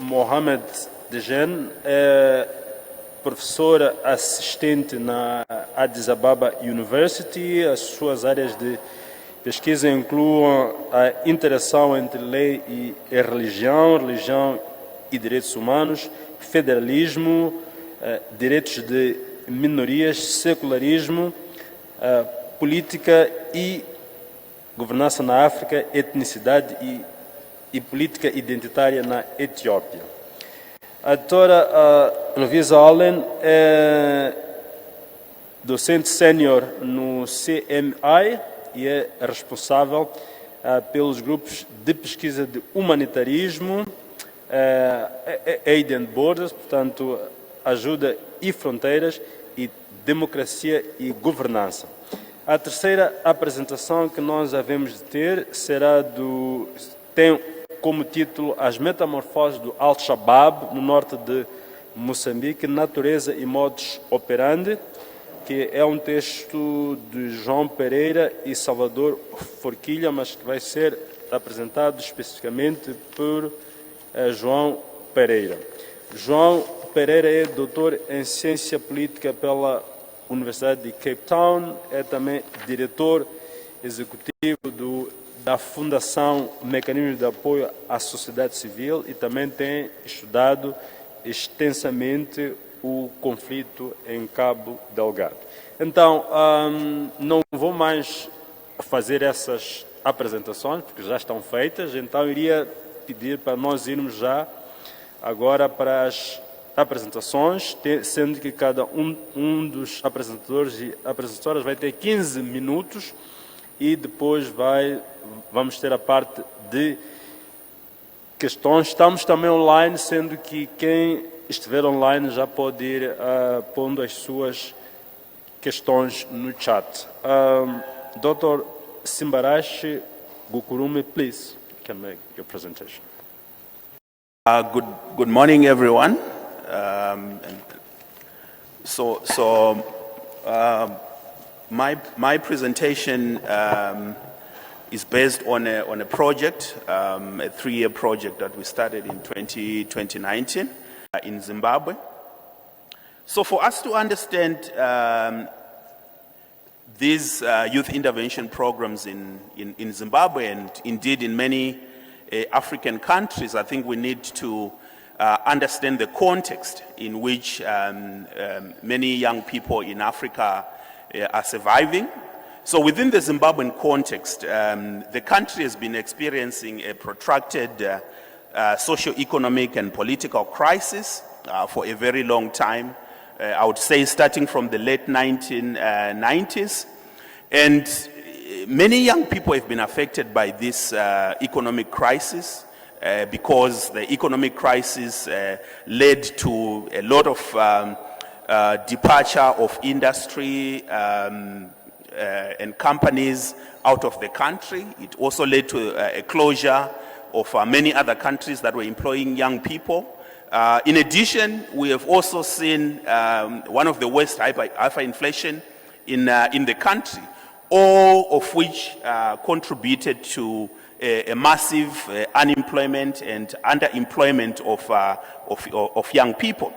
Mohammed Dejen, é professora assistente na Addis Ababa University. As suas áreas de pesquisa incluem a interação entre lei e religião, religião e direitos humanos, federalismo, direitos de minorias, secularismo, política e governança na África, etnicidade e política identitária na Etiópia. A doutora Lovise Aalen é docente sênior no CMI e é responsável pelos grupos de pesquisa de humanitarismo, Aid and Borders, portanto, ajuda e fronteiras, e democracia e governança. A terceira apresentação que nós havemos de ter tem como título As Metamorfoses do Al-Shabaab no norte de Moçambique, Natureza e Modus Operandi, que é um texto de João Pereira e Salvador Forquilha, mas que vai ser apresentado especificamente por João Pereira. João Pereira é doutor em Ciência Política pela Universidade de Cape Town, é também diretor executivo da Fundação Mecanismo de Apoio à Sociedade Civil e também tem estudado extensamente o conflito em Cabo Delgado. Então, não vou mais fazer essas apresentações, porque já estão feitas, então iria pedir para nós irmos já agora para as apresentações, sendo que cada um dos apresentadores e apresentadoras vai ter 15 minutos e depois vamos ter a parte de questões. Estamos também online, sendo que quem estiver online já pode ir pondo as suas questões no chat. Dr. Simbarashe, Gukurume, please, you can make your presentation. Good morning, everyone. My presentation is based on a project, a 3-year project that we started in 2019 in Zimbabwe. So for us to understand these youth intervention programs in Zimbabwe and indeed in many African countries, I think we need to understand the context in which many young people in Africa are surviving. So within the Zimbabwean context, the country has been experiencing a protracted socio-economic and political crisis for a very long time. I would say starting from the late 1990s. And many young people have been affected by this economic crisis because the economic crisis led to a lot of departure of industry and companies out of the country. It also led to a closure of many other countries that were employing young people. In addition, we have also seen one of the worst hyperinflation in the country, all of which contributed to a massive unemployment and underemployment of young people.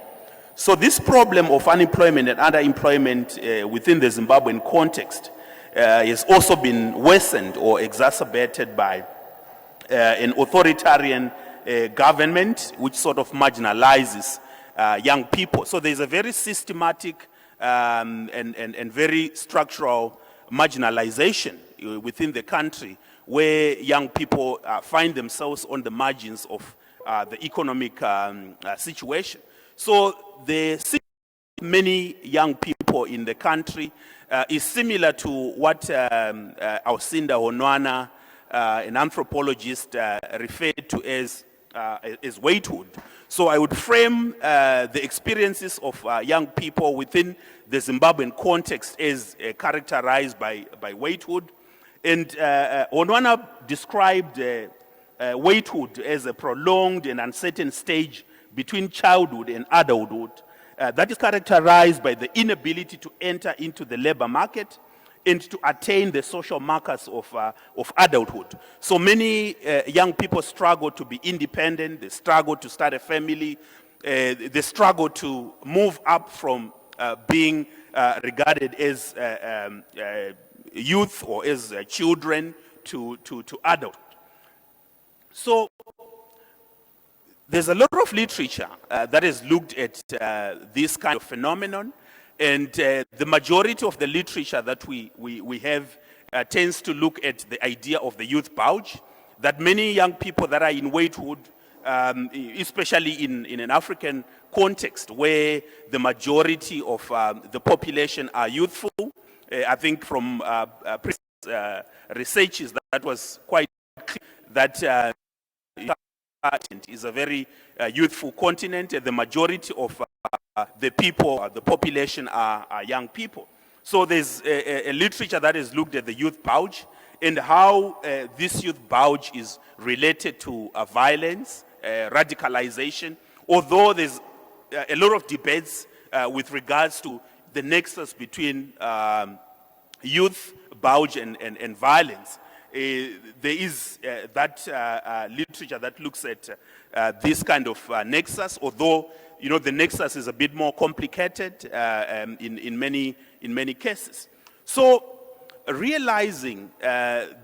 So this problem of unemployment and underemployment within the Zimbabwean context has also been worsened or exacerbated by an authoritarian government which sort of marginalizes young people. So there's a very systematic and very structural marginalization within the country where young people find themselves on the margins of the economic situation. So the many young people in the country is similar to what Ausinda Honwana, an anthropologist, referred to as waithood. So I would frame the experiences of young people within the Zimbabwean context as characterized by waithood. And Honwana described waithood as a prolonged and uncertain stage between childhood and adulthood that is characterized by the inability to enter into the labor market and to attain the social markers of adulthood. So many young people struggle to be independent, they struggle to start a family, they struggle to move up from being regarded as youth or as children to adulthood. So there's a lot of literature that has looked at this kind of phenomenon, and the majority of the literature that we have tends to look at the idea of the youth bulge, that many young people that are in waithood, especially in an African context where the majority of the population are youthful. I think from researches that was quite clear that is a very youthful continent. The majority of the people, the population are young people. So there's a literature that has looked at the youth bulge and how this youth bulge is related to violence, radicalization, although there's a lot of debates with regards to the nexus between youth bulge and violence. There is that literature that looks at this kind of nexus, although the nexus is a bit more complicated in many cases. So realizing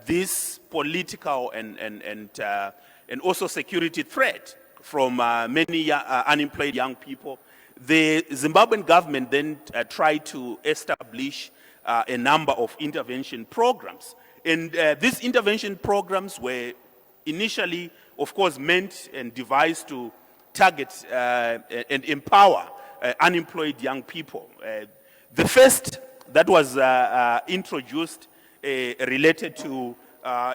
this political and also security threat from many unemployed young people, the Zimbabwean government then tried to establish a number of intervention programs. And these intervention programs were initially, of course, meant and devised to target and empower unemployed young people. The first that was introduced related to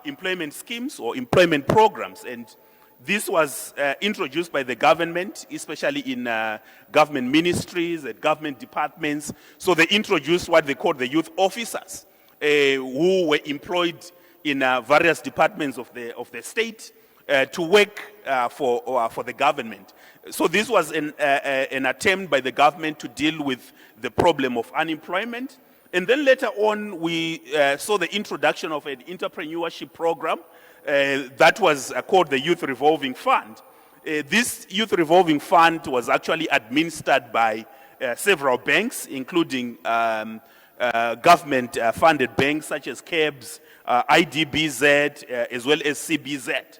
employment schemes or employment programs, and this was introduced by the government, especially in government ministries and government departments. So they introduced what they called the youth officers, who were employed in various departments of the state to work for the government. So this was an attempt by the government to deal with the problem of unemployment. And then later on, we saw the introduction of an entrepreneurship program that was called the Youth Revolving Fund. This Youth Revolving Fund was actually administered by several banks, including government-funded banks such as CABS, IDBZ, as well as CBZ.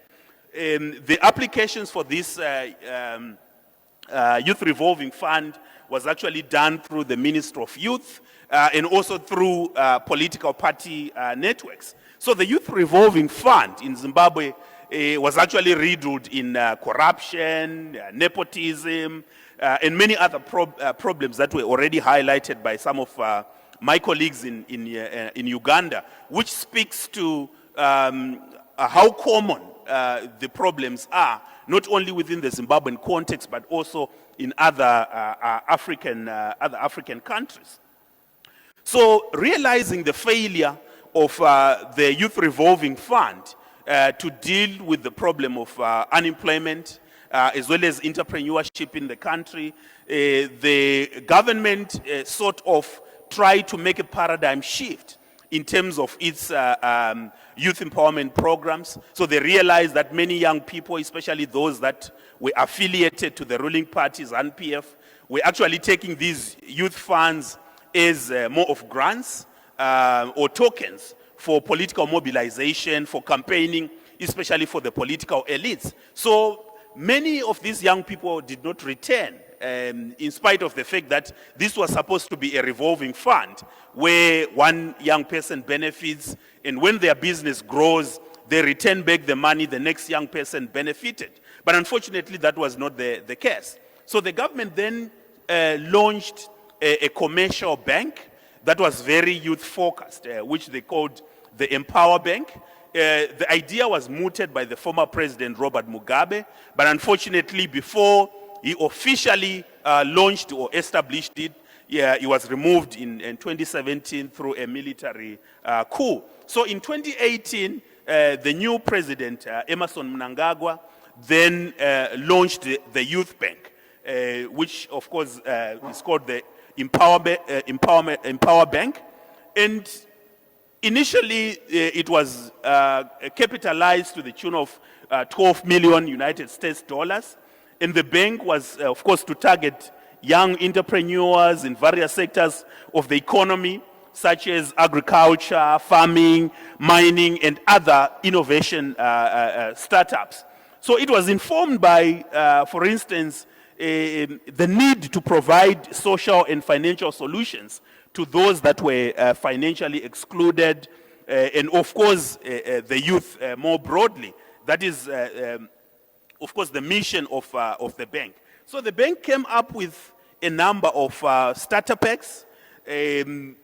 The applications for this Youth Revolving Fund was actually done through the Ministry of Youth and also through political party networks. So the Youth Revolving Fund in Zimbabwe was actually riddled in corruption, nepotism, and many other problems that were already highlighted by some of my colleagues in Uganda, which speaks to how common the problems are, not only within the Zimbabwean context, but also in other African countries. So realizing the failure of the Youth Revolving Fund to deal with the problem of unemployment, as well as entrepreneurship in the country, the government sort of tried to make a paradigm shift in terms of its youth empowerment programs. So they realized that many young people, especially those that were affiliated to the ruling parties, NPF, were actually taking these youth funds as more of grants or tokens for political mobilization, for campaigning, especially for the political elites. So many of these young people did not return, in spite of the fact that this was supposed to be a revolving fund where one young person benefits, and when their business grows, they return back the money the next young person benefited. But unfortunately, that was not the case. So the government then launched a commercial bank that was very youth-focused, which they called the Empower Bank. The idea was mooted by the former president, Robert Mugabe, but unfortunately, before he officially launched or established it, he was removed in 2017 through a military coup. So in 2018, the new president, Emmerson Mnangagwa, then launched the Youth Bank, which of course is called the Empower Bank. And Initially, it was capitalized to the tune of 12 million United States dollars. And the bank was, of course, to target young entrepreneurs in various sectors of the economy, such as agriculture, farming, mining, and other innovation startups. So it was informed by, for instance, the need to provide social and financial solutions to those that were financially excluded, and of course, the youth more broadly. That is, of course, the mission of the bank. So the bank came up with a number of starter packs in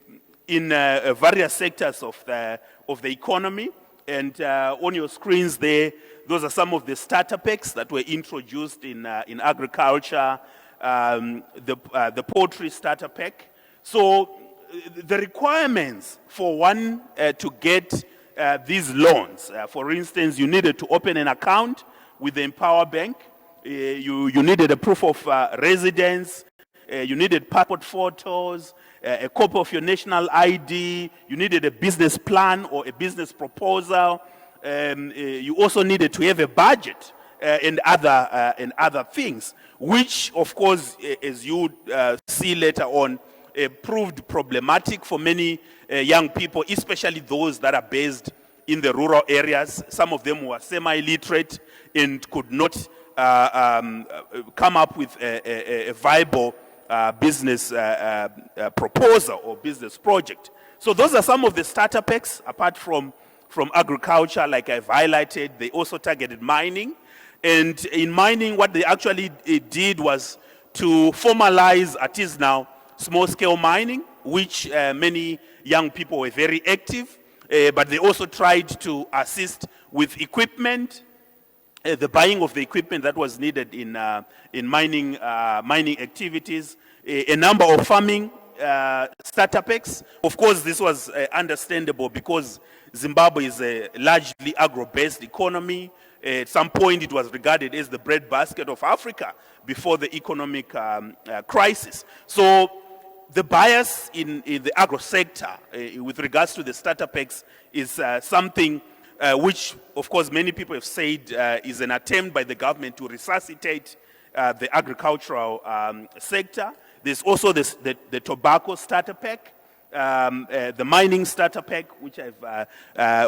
various sectors of the economy. And on your screens there, those are some of the starter packs that were introduced in agriculture, the poultry starter pack. So the requirements for one to get these loans, for instance, you needed to open an account with the Empower Bank, you needed a proof of residence, you needed passport photos, a copy of your national ID, you needed a business plan or a business proposal, you also needed to have a budget and other things, which, of course, as you see later on, proved problematic for many young people, especially those that are based in the rural areas. Some of them were semi-literate and could not come up with a viable business proposal or business project. So those are some of the starter packs, apart from agriculture, like I've highlighted. They also targeted mining. And in mining, what they actually did was to formalize artisanal small-scale mining, which many young people were very active, but they also tried to assist with equipment, the buying of the equipment that was needed in mining activities, a number of farming starter packs. Of course, this was understandable because Zimbabwe is a largely agro-based economy. At some point, it was regarded as the breadbasket of Africa before the economic crisis. So the bias in the agro sector with regards to the starter packs is something which, of course, many people have said is an attempt by the government to resuscitate the agricultural sector. There's also the tobacco starter pack, the mining starter pack, which I've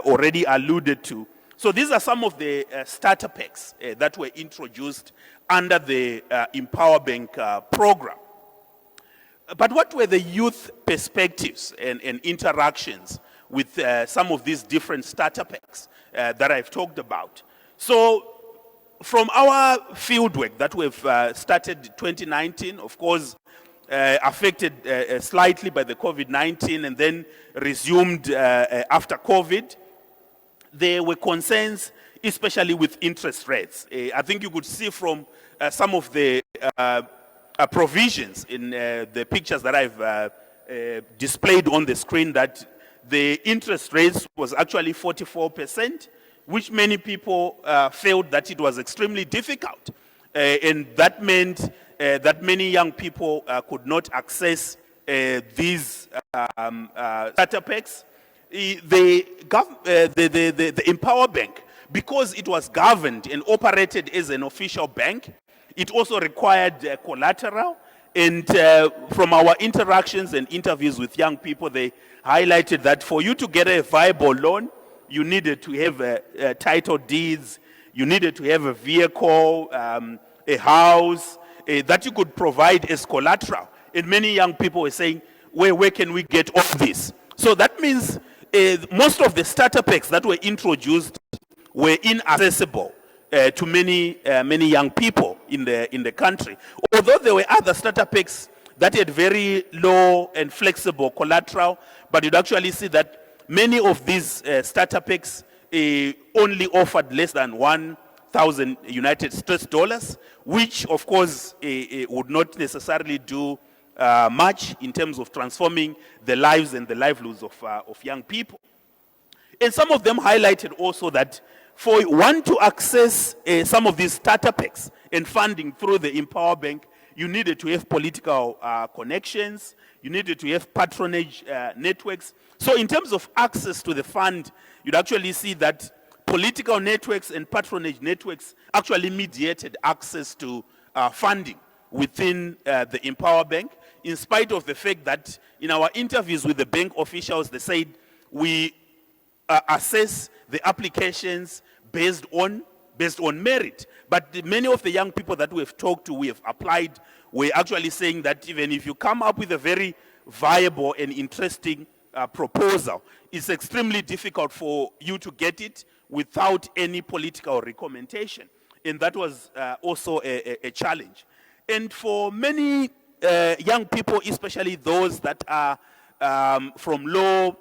already alluded to. So these are some of the starter packs that were introduced under the Empower Bank program. But what were the youth perspectives and interactions with some of these different starter packs that I've talked about? So from our fieldwork that we've started 2019, of course, affected slightly by the COVID-19 and then resumed after COVID, there were concerns, especially with interest rates. I think you could see from some of the provisions in the pictures that I've displayed on the screen that the interest rates was actually 44%, which many people felt that it was extremely difficult. And that meant that many young people could not access these starter packs. The Empower Bank, because it was governed and operated as an official bank, it also required collateral. And from our interactions and interviews with young people, they highlighted that for you to get a viable loan, you needed to have title deeds, you needed to have a vehicle, a house that you could provide as collateral. And many young people were saying, where can we get all this? So that means most of the starter packs that were introduced were inaccessible to many young people in the country. Although there were other starter packs that had very low and flexible collateral, but you'd actually see that many of these starter packs only offered less than 1,000 United States dollars, which of course would not necessarily do much in terms of transforming the lives and the livelihoods of young people. And some of them highlighted also that for one to access some of these starter packs and funding through the Empower Bank, you needed to have political connections, you needed to have patronage networks. So in terms of access to the fund, you'd actually see that political networks and patronage networks actually mediated access to funding within the Empower Bank, in spite of the fact that in our interviews with the bank officials, they said we assess the applications based on merit. But many of the young people that we have talked to, we have applied, were actually saying that even if you come up with a very viable and interesting proposal, it's extremely difficult for you to get it without any political recommendation. And that was also a challenge. And for many young people, especially those that are from low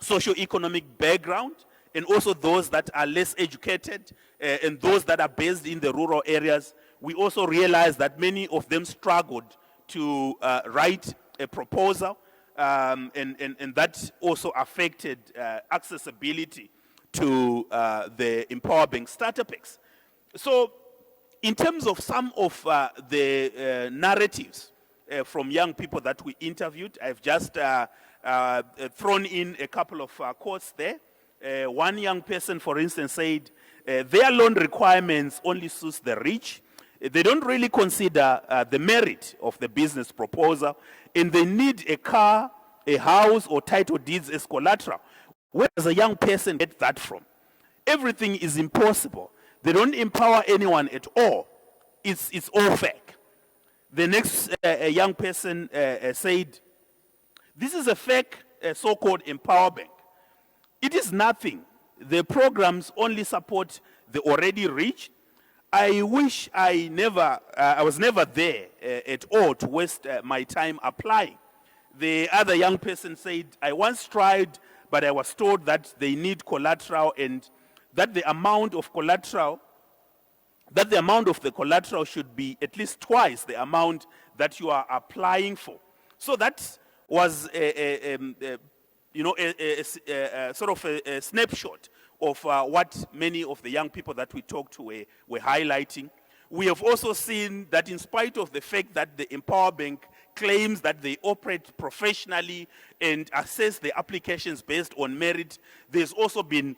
socioeconomic background, and also those that are less educated, and those that are based in the rural areas, we also realized that many of them struggled to write a proposal, and that also affected accessibility to the Empower Bank starter packs. So in terms of some of the narratives from young people that we interviewed, I've just thrown in a couple of quotes there. One young person, for instance, said, their loan requirements only suits the rich. They don't really consider the merit of the business proposal, and they need a car, a house, or title deeds as collateral. Where does a young person get that from? Everything is impossible. They don't empower anyone at all. It's all fake. The next young person said, this is a fake so-called Empower Bank. It is nothing. The programs only support the already rich. I wish I was never there at all to waste my time applying. The other young person said, I once tried, but I was told that they need collateral and that the amount of the collateral should be at least twice the amount that you are applying for. So that was a sort of a snapshot of what many of the young people that we talked to were highlighting. We have also seen that in spite of the fact that the Empower Bank claims that they operate professionally and assess the applications based on merit, there's also been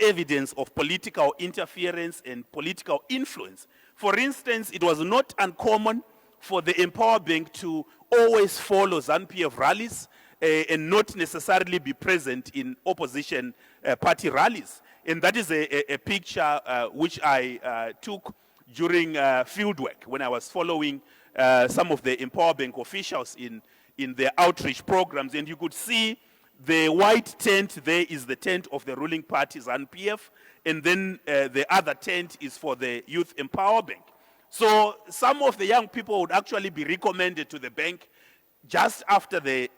evidence of political interference and political influence. For instance, it was not uncommon for the Empower Bank to always follow ZANU-PF rallies and not necessarily be present in opposition party rallies. And that is a picture which I took during field work when I was following some of the Empower Bank officials in their outreach programs. And you could see the white tent there is the tent of the ruling party, ZANU-PF, and then the other tent is for the Youth Empower Bank. So some of the young people would actually be recommended to the bank just after the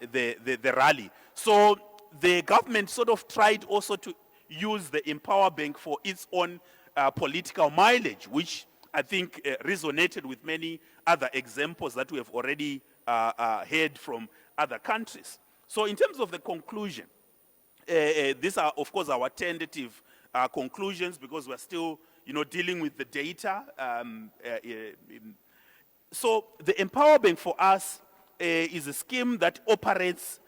rally. So the government sort of tried also to use the Empower Bank for its own political mileage, which I think resonated with many other examples that we have already heard from other countries. So in terms of the conclusion, these are, of course, our tentative conclusions because we're still, dealing with the data. So the Empower Bank for us is a scheme that operates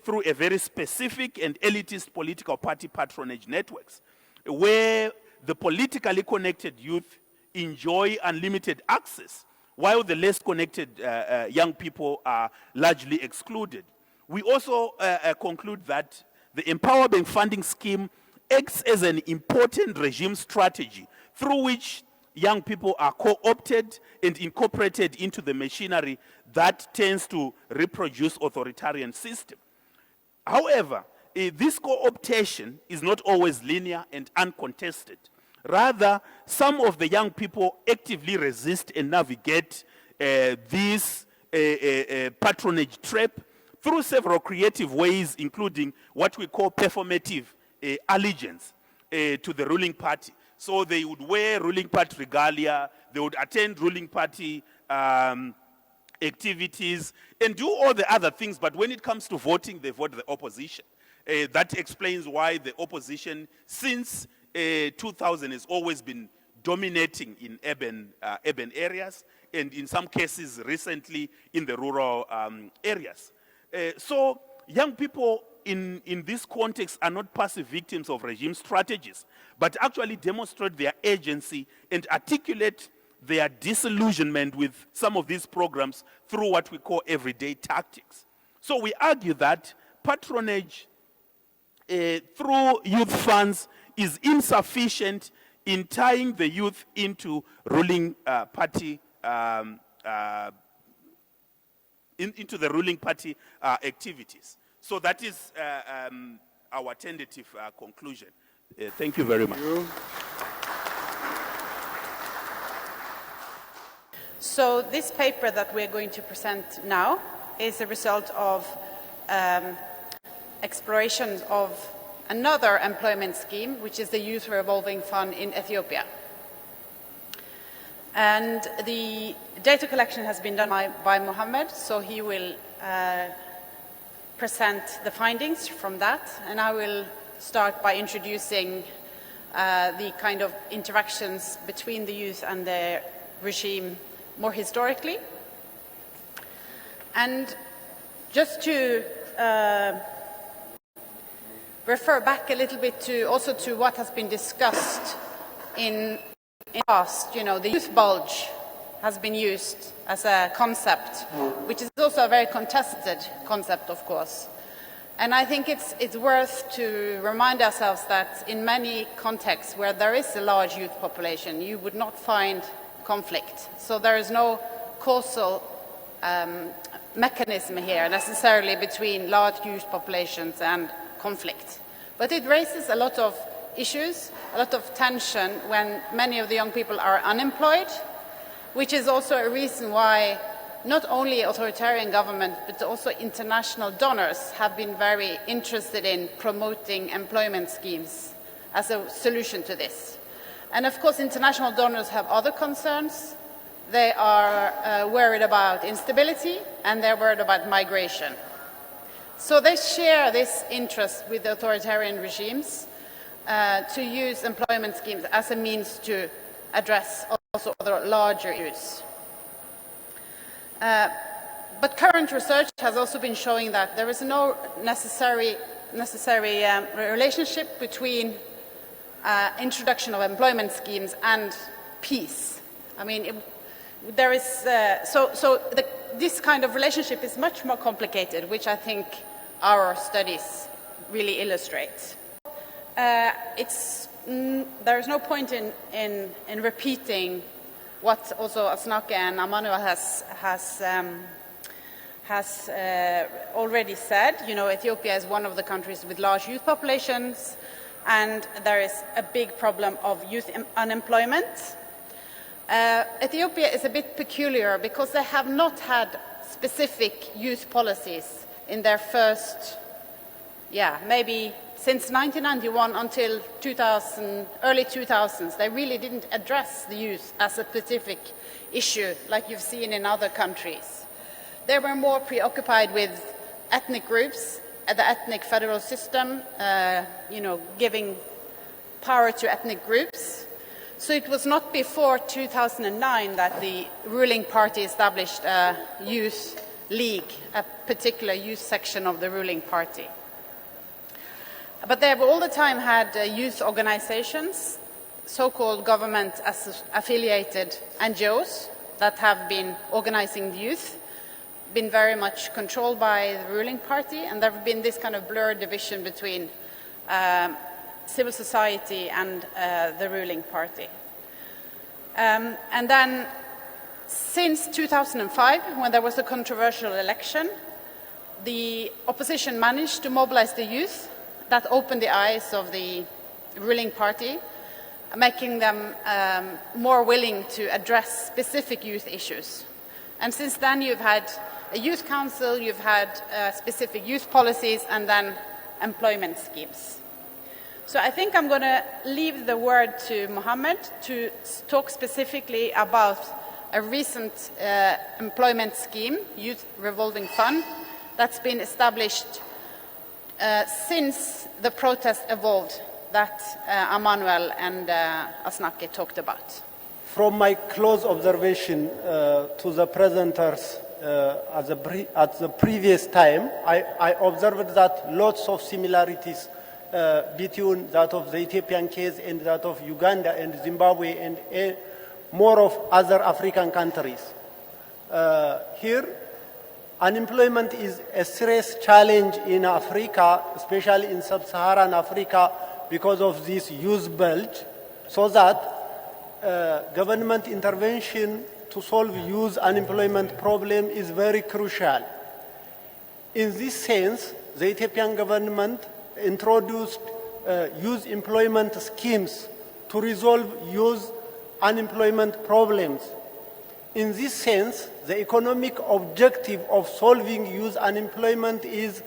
through a very specific and elitist political party patronage networks, where the politically connected youth enjoy unlimited access, while the less connected young people are largely excluded. We also conclude that the Empower Bank funding scheme acts as an important regime strategy through which young people are co-opted and incorporated into the machinery that tends to reproduce authoritarian system. However, this co-optation is not always linear and uncontested. Rather, some of the young people actively resist and navigate this patronage trap through several creative ways, including what we call performative allegiance to the ruling party. So they would wear ruling party regalia, they would attend ruling party activities, and do all the other things, but when it comes to voting, they vote the opposition. That explains why the opposition, since 2000, has always been dominating in urban areas, and in some cases recently in the rural areas. So young people in this context are not passive victims of regime strategies, but actually demonstrate their agency and articulate their disillusionment with some of these programs through what we call everyday tactics. So we argue that patronage through youth funds is insufficient in tying the youth into ruling party into the ruling party activities. So that is our tentative conclusion. Thank you very much. So this paper that we're going to present now is a result of exploration of another employment scheme, which is the Youth Revolving Fund in Ethiopia. And the data collection has been done by Mohammed, so he will present the findings from that, and I will start by introducing the kind of interactions between the youth and the regime more historically. And just to refer back a little bit to also to what has been discussed in the past, you know, the youth bulge has been used as a concept, which is also a very contested concept, of course. And I think it's worth to remind ourselves that in many contexts where there is a large youth population, you would not find conflict. So there is no causal mechanism here necessarily between large youth populations and conflict. But it raises a lot of issues, a lot of tension when many of the young people are unemployed, which is also a reason why not only authoritarian government but also international donors have been very interested in promoting employment schemes as a solution to this. And of course international donors have other concerns. They are worried about instability and they're worried about migration. So they share this interest with the authoritarian regimes to use employment schemes as a means to address also other larger issues. But current research has also been showing that there is no necessary relationship between introduction of employment schemes and peace. I mean, there is this kind of relationship is much more complicated, which I think our studies really illustrate. There is no point in repeating what also Asnake and Emmanuel has already said. You know, Ethiopia is one of the countries with large youth populations, and there is a big problem of youth unemployment. Ethiopia is a bit peculiar because they have not had specific youth policies in their first, maybe since 1991 until early 2000s. They really didn't address the youth as a specific issue like you've seen in other countries. They were more preoccupied with ethnic groups, the ethnic federal system, giving power to ethnic groups. So it was not before 2009 that the ruling party established a youth league, a particular youth section of the ruling party. But they have all the time had youth organizations, so-called government-affiliated NGOs that have been organizing the youth, been very much controlled by the ruling party, and there have been this kind of blurred division between civil society and the ruling party. And then since 2005, when there was a controversial election, the opposition managed to mobilize the youth. That opened the eyes of the ruling party, making them more willing to address specific youth issues. And since then, you've had a youth council, you've had specific youth policies, and then employment schemes. So I think I'm going to leave the word to Mohammed to talk specifically about a recent employment scheme, Youth Revolving Fund, that's been established since the protest evolved that Emmanuel and Asnake talked about. from my close observation to the presenters at the previous time, I observed that lots of similarities between that of the Ethiopian case and that of Uganda and Zimbabwe and more of other African countries. Here, unemployment is a serious challenge in Africa, especially in sub-Saharan Africa, because of this youth bulge, so that government intervention to solve youth unemployment problem is very crucial. In this sense, the Ethiopian government introduced youth employment schemes to resolve youth unemployment problems. In this sense, the economic objective of solving youth unemployment is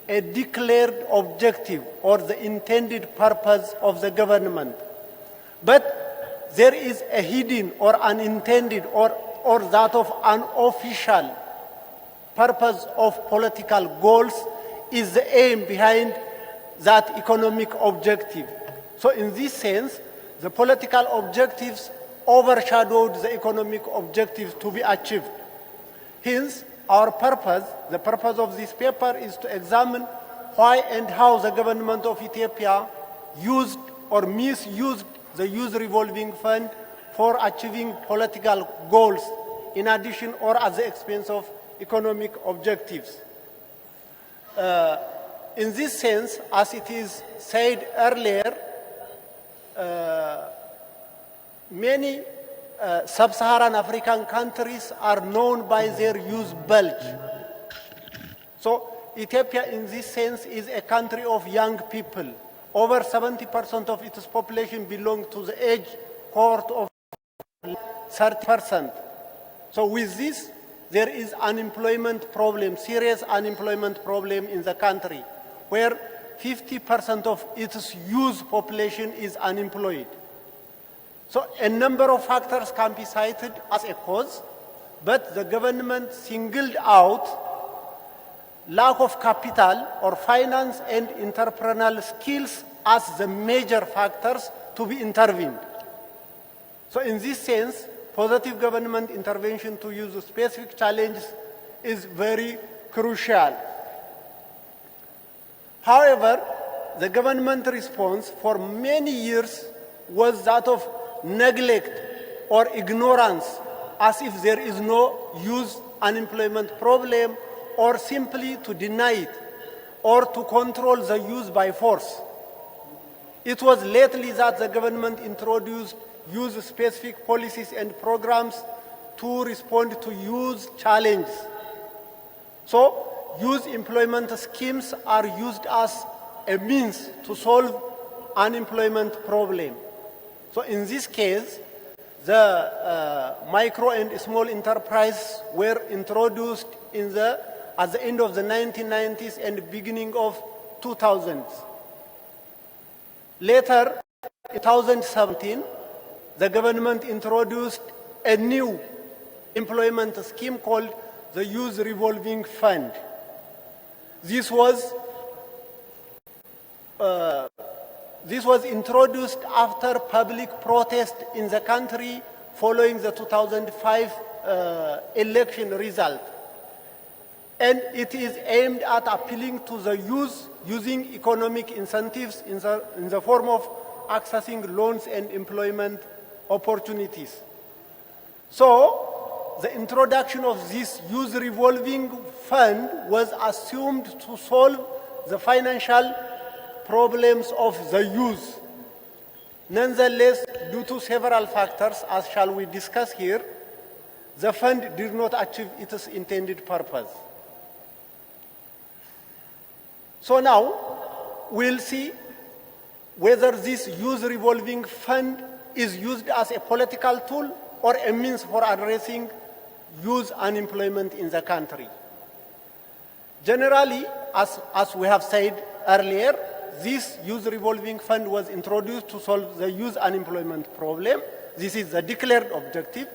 a declared objective or the intended purpose of the government. But there is a hidden or unintended or that of unofficial purpose of political goals is the aim behind that economic objective. So in this sense, the political objectives overshadowed the economic objectives to be achieved. Hence, our purpose, the purpose of this paper is to examine why and how the government of Ethiopia used or misused the Youth Revolving Fund for achieving political goals in addition or at the expense of economic objectives. In this sense, as it is said earlier, many sub-Saharan African countries are known by their youth bulge. So Ethiopia in this sense is a country of young people. Over 70% of its population belong to the age cohort of 30%. So with this, there is unemployment problem, serious unemployment problem in the country, where 50% of its youth population is unemployed. So a number of factors can be cited as a cause, but the government singled out lack of capital or finance and entrepreneurial skills as the major factors to be intervened. So in this sense, positive government intervention to use specific challenges is very crucial. However, the government response for many years was that of neglect or ignorance, as if there is no youth unemployment problem, or simply to deny it, or to control the youth by force. It was lately that the government introduced youth-specific policies and programs to respond to youth challenges. So, youth employment schemes are used as a means to solve unemployment problem. So in this case, the micro and small enterprises were introduced at the end of the 1990s and beginning of 2000s. Later, in 2017, the government introduced a new employment scheme called the Youth Revolving Fund. This was introduced after public protest in the country following the 2005 election result. And it is aimed at appealing to the youth using economic incentives in the form of accessing loans and employment opportunities. So, the introduction of this Youth Revolving Fund was assumed to solve the financial problems of the youth. Nonetheless, due to several factors, as shall we discuss here, the fund did not achieve its intended purpose. So now, we'll see whether this Youth Revolving Fund is used as a political tool or a means for addressing youth unemployment in the country. Generally, as we have said earlier, this Youth Revolving Fund was introduced to solve the youth unemployment problem. This is the declared objective.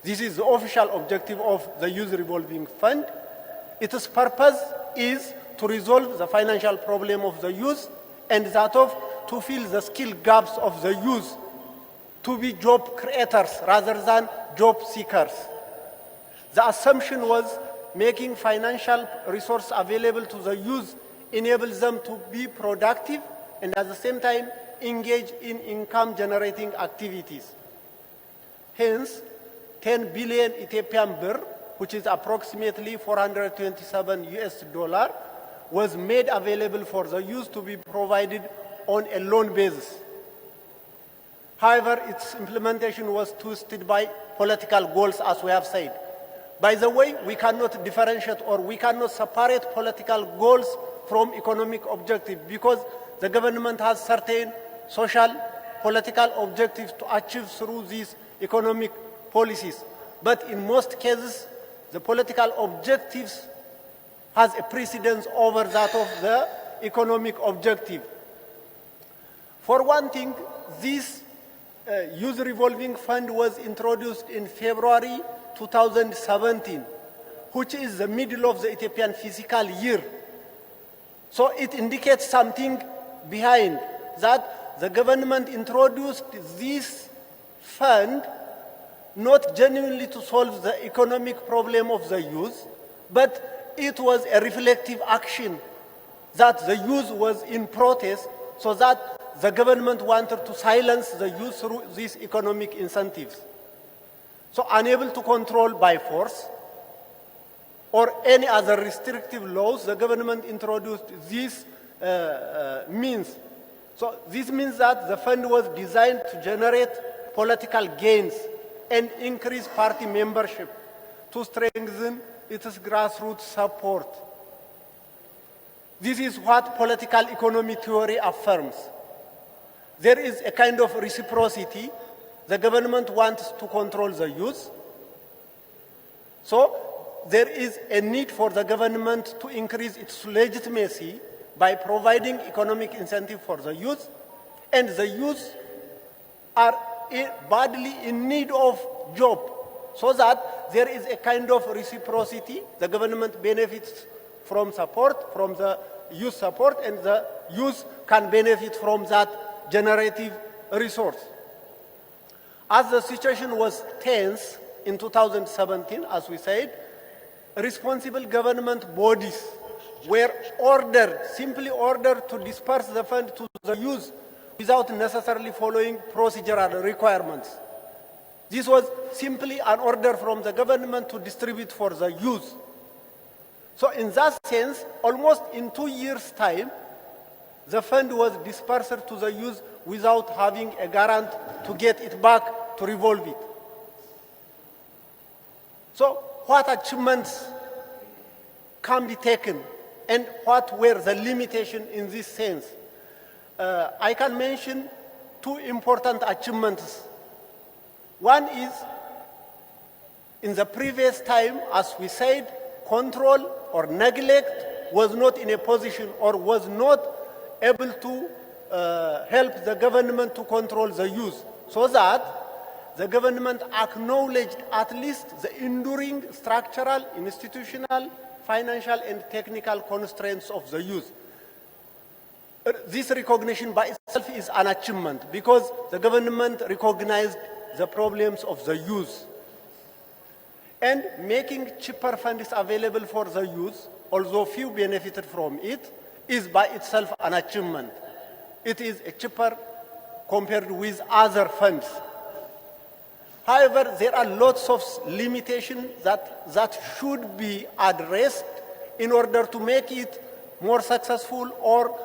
This is the official objective of the Youth Revolving Fund. Its purpose is to resolve the financial problem of the youth and that of to fill the skill gaps of the youth to be job creators rather than job seekers. The assumption was making financial resource available to the youth enables them to be productive and at the same time engage in income-generating activities. Hence, 10 billion Ethiopian birr, which is approximately 427 US dollar, was made available for the youth to be provided on a loan basis. However, its implementation was twisted by political goals, as we have said. By the way, we cannot differentiate or we cannot separate political goals from economic objectives because the government has certain social, political objectives to achieve through these economic policies. But in most cases, the political objectives has a precedence over that of the economic objective. For one thing, this Youth Revolving Fund was introduced in February 2017, which is the middle of the Ethiopian fiscal year. So it indicates something behind that the government introduced this fund not genuinely to solve the economic problem of the youth, but it was a reflective action that the youth was in protest so that the government wanted to silence the youth through these economic incentives. So unable to control by force or any other restrictive laws, the government introduced these means. So this means that the fund was designed to generate political gains and increase party membership to strengthen its grassroots support. This is what political economy theory affirms. There is a kind of reciprocity. The government wants to control the youth. So there is a need for the government to increase its legitimacy by providing economic incentive for the youth. And the youth are badly in need of job, so that there is a kind of reciprocity. The government benefits from support, from the youth support, and the youth can benefit from that generative resource. As the situation was tense in 2017, as we said, responsible government bodies were simply ordered to disperse the fund to the youth without necessarily following procedural requirements. This was simply an order from the government to distribute for the youth. So in that sense, almost in 2 years' time, the fund was dispersed to the youth without having a guarant to get it back, to revolve it. So what achievements can be taken and what were the limitations in this sense? I can mention 2 important achievements. One is, in the previous time, as we said, control or neglect was not in a position or was not able to help the government to control the youth, so that the government acknowledged at least the enduring structural, institutional, financial, and technical constraints of the youth. This recognition by itself is an achievement because the government recognized the problems of the youth. And making cheaper funds available for the youth, although few benefited from it, is by itself an achievement. It is cheaper compared with other funds. However, there are lots of limitations that should be addressed in order to make it more successful or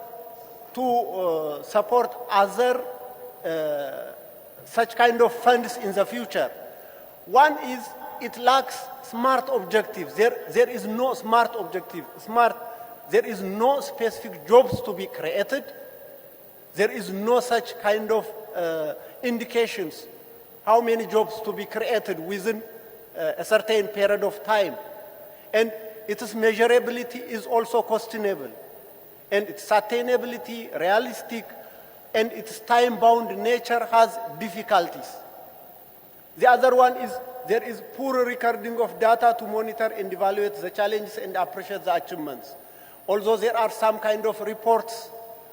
to support other such kind of funds in the future. One is it lacks smart objectives. There is no smart objective. There is no specific jobs to be created. There is no such kind of indications how many jobs to be created within a certain period of time. And its measurability is also questionable. And its sustainability, realistic, and its time-bound nature has difficulties. The other one is there is poor recording of data to monitor and evaluate the challenges and appreciate the achievements. Although there are some kind of reports,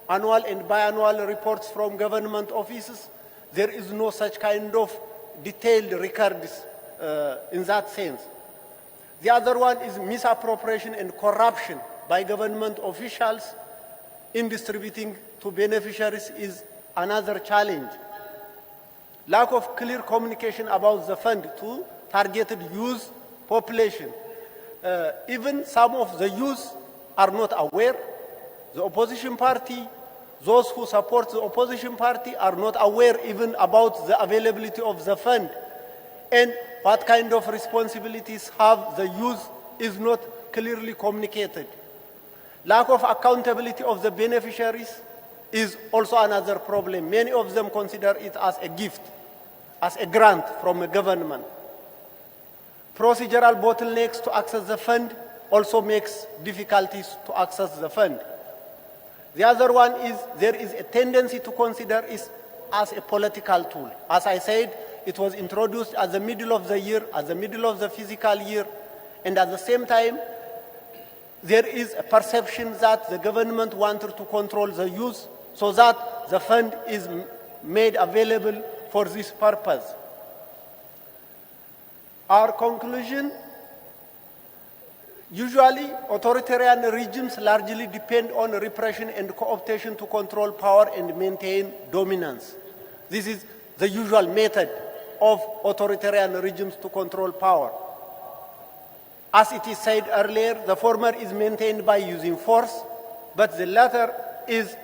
annual and biannual reports from government offices, there is no such kind of detailed records in that sense. The other one is misappropriation and corruption by government officials in distributing to beneficiaries is another challenge. Lack of clear communication about the fund to targeted youth population. Even some of the youth are not aware. The opposition party, those who support the opposition party are not aware even about the availability of the fund. And what kind of responsibilities have the youth is not clearly communicated. Lack of accountability of the beneficiaries is also another problem. Many of them consider it as a gift, as a grant from a government. Procedural bottlenecks to access the fund also makes difficulties to access the fund. The other one is there is a tendency to consider it as a political tool. As I said, it was introduced at the middle of the year, at the middle of the fiscal year, and at the same time, there is a perception that the government wanted to control the youth so that the fund is made available for this purpose. Our conclusion, usually authoritarian regimes largely depend on repression and co-optation to control power and maintain dominance. This is the usual method of authoritarian regimes to control power. As it is said earlier, the former is maintained by using force, but the latter is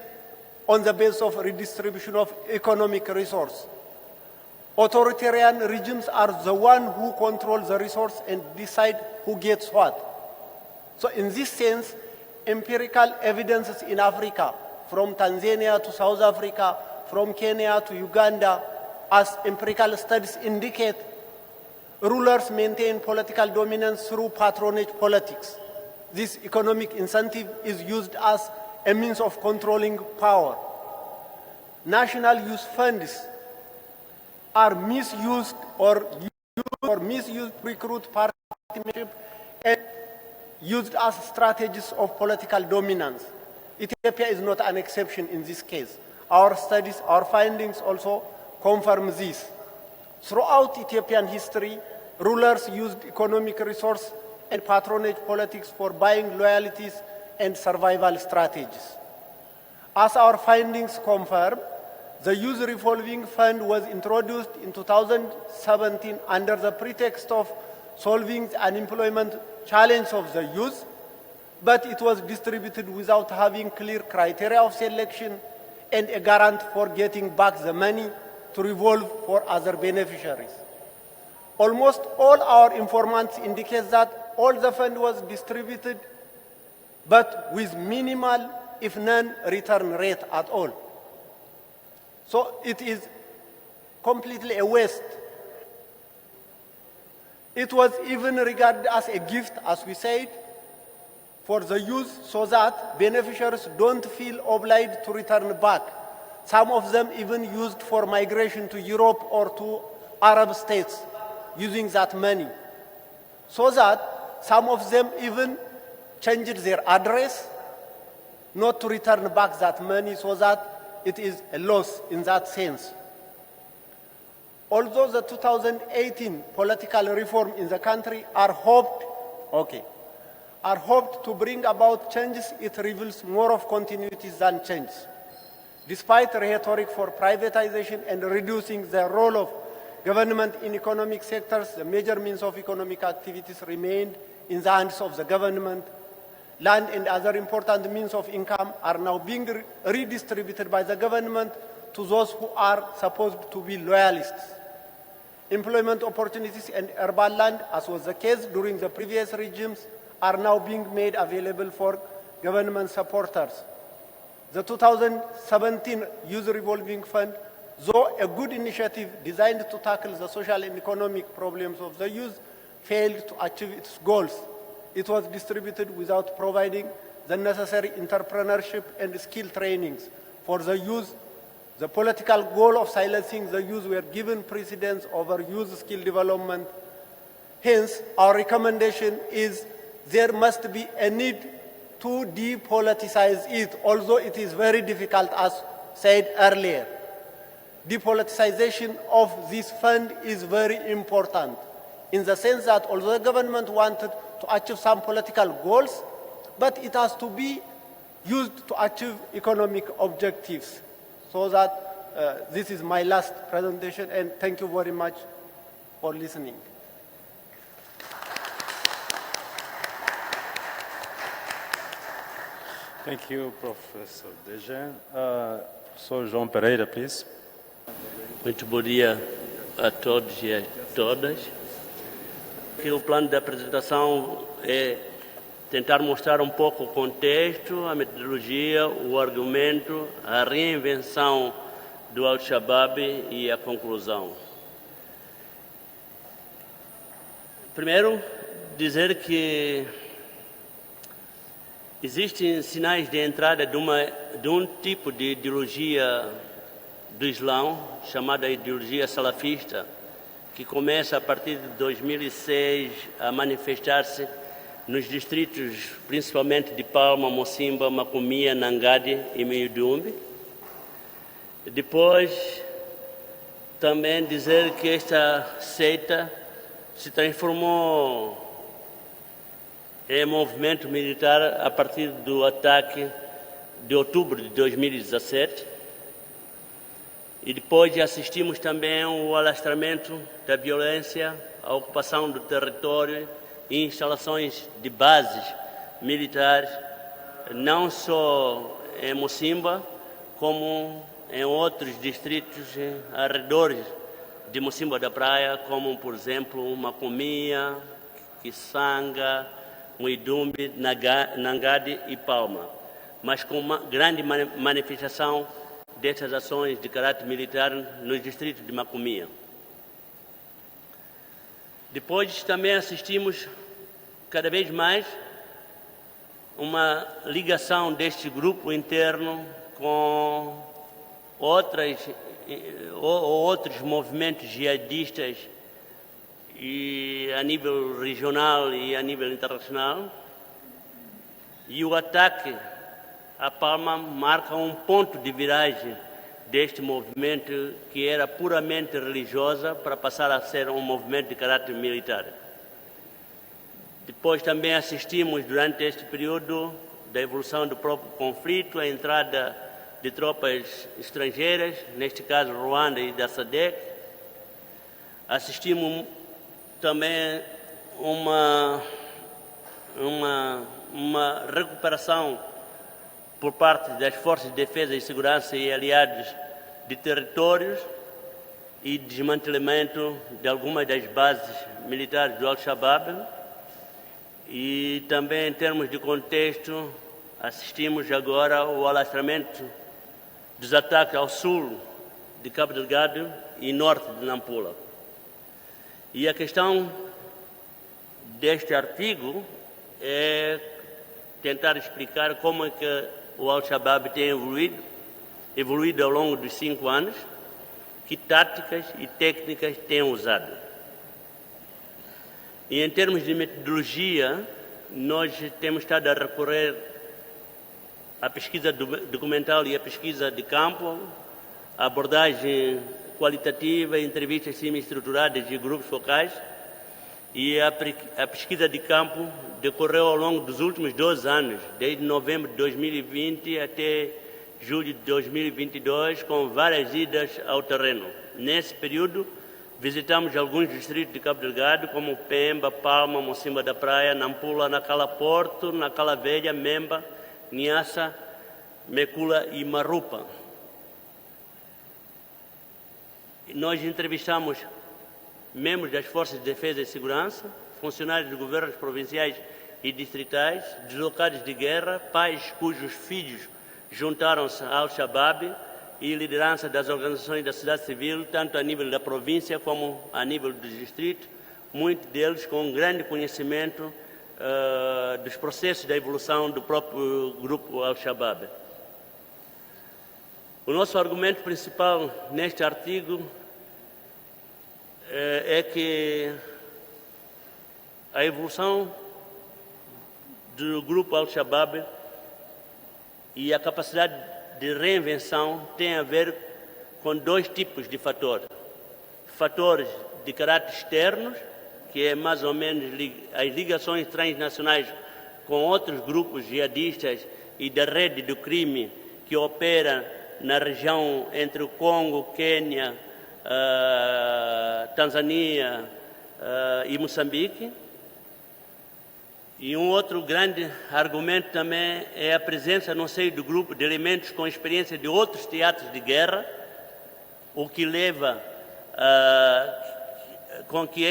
on the basis of redistribution of economic resource. Authoritarian regimes are the one who control the resource and decide who gets what. So in this sense, empirical evidences in Africa, from Tanzania to South Africa, from Kenya to Uganda, as empirical studies indicate, rulers maintain political dominance through patronage politics. This economic incentive is used as a means of controlling power. National youth funds are misused or misused to recruit party membership and used as strategies of political dominance. Ethiopia is not an exception in this case. Our studies, our findings also confirm this. Throughout Ethiopian history, rulers used economic resource and patronage politics for buying loyalties and survival strategies. As our findings confirm, the Youth Revolving Fund was introduced in 2017 under the pretext of solving the unemployment challenge of the youth, but it was distributed without having clear criteria of selection and a guarantee for getting back the money to revolve for other beneficiaries. Almost all our informants indicate that all the fund was distributed, but with minimal, if none, return rate at all. So it is completely a waste. It was even regarded as a gift, as we said, for the youth so that beneficiaries don't feel obliged to return back. Some of them even used for migration to Europe or to Arab states using that money. So that some of them even changed their address not to return back that money so that it is a loss in that sense. Although the 2018 political reform in the country are hoped to bring about changes, it reveals more of continuities than change. Despite rhetoric for privatization and reducing the role of government in economic sectors, the major means of economic activities remained in the hands of the government. Land and other important means of income are now being redistributed by the government to those who are supposed to be loyalists. Employment opportunities and urban land, as was the case during the previous regimes, are now being made available for government supporters. The 2017 Youth Revolving Fund, though a good initiative designed to tackle the social and economic problems of the youth, failed to achieve its goals. It was distributed without providing the necessary entrepreneurship and skill trainings for the youth. The political goal of silencing the youth were given precedence over youth skill development. Hence, our recommendation is there must be a need to depoliticize it, although it is very difficult, as said earlier. depoliticization of this fund is very important, in the sense that although the government wanted to achieve some political goals, but it has to be used to achieve economic objectives. So that this is my last presentation, and thank you very much for listening. Thank you, Professor Dejen. Sou João Pereira, please. Muito bom dia a todos e a todas. Aqui o plano de apresentação é tentar mostrar um pouco o contexto, a metodologia, o argumento, a reinvenção do Al-Shabaab e a conclusão. Primeiro, dizer que existem sinais de entrada de um tipo de ideologia do Islã, chamada ideologia salafista, que começa a partir de 2006 a manifestar-se nos distritos, principalmente de Palma, Mocimba, Macomia, Nangade e Meio-Dumbe. Depois, também dizer que esta seita se transformou em movimento militar a partir do ataque de outubro de 2017. E depois assistimos também ao alastramento da violência, à ocupação do território e instalações de bases militares, não só em Mocimba, como em outros distritos arredores de Mocimba da Praia, como, por exemplo, Macomia, Kisanga, Muidumbe, Nangade e Palma, mas com uma grande manifestação destas ações de caráter militar nos distritos de Macomia. Depois também assistimos cada vez mais uma ligação deste grupo interno com outros movimentos jihadistas e a nível regional e a nível internacional. E o ataque a Palma marca um ponto de viragem deste movimento que era puramente religiosa para passar a ser um movimento de caráter militar. Depois também assistimos durante este período da evolução do próprio conflito, a entrada de tropas estrangeiras, neste caso Ruanda e da SADC. Assistimos também uma recuperação por parte das Forças de Defesa e Segurança e aliados de territórios e desmantelamento de algumas das bases militares do Al-Shabaab. E também, em termos de contexto, assistimos agora ao alastramento dos ataques ao sul de Cabo Delgado e norte de Nampula. E a questão deste artigo é tentar explicar como é que o Al-Shabaab tem evoluído ao longo dos 5 anos, que táticas e técnicas tem usado. E em termos de metodologia, nós temos estado a recorrer à pesquisa documental e à pesquisa de campo, a abordagem qualitativa, entrevistas semi-estruturadas de grupos focais, e a pesquisa de campo decorreu ao longo dos últimos 12 anos, desde novembro de 2020 até julho de 2022, com várias idas ao terreno. Nesse período, visitamos alguns distritos de Cabo Delgado, como Pemba, Palma, Mocimba da Praia, Nampula, Nacala Porto, Nacala Velha, Memba, Niassa, Mecula e Marupa. Nós entrevistamos membros das Forças de Defesa e Segurança, funcionários de governos provinciais e distritais, deslocados de guerra, pais cujos filhos juntaram-se ao Al-Shabaab e liderança das organizações da sociedade civil, tanto a nível da província como a nível do distrito, muitos deles com grande conhecimento dos processos da evolução do próprio grupo Al-Shabaab. O nosso argumento principal neste artigo é que a evolução do grupo Al-Shabaab e a capacidade de reinvenção tem a ver com dois tipos de fatores. Fatores de caráter externos, que é mais ou menos as ligações transnacionais com outros grupos jihadistas e da rede do crime que opera na região entre o Congo, Quênia, Tanzânia e Moçambique. E um outro grande argumento também é a presença no seio do grupo de elementos com experiência de outros teatros de guerra, o que leva com que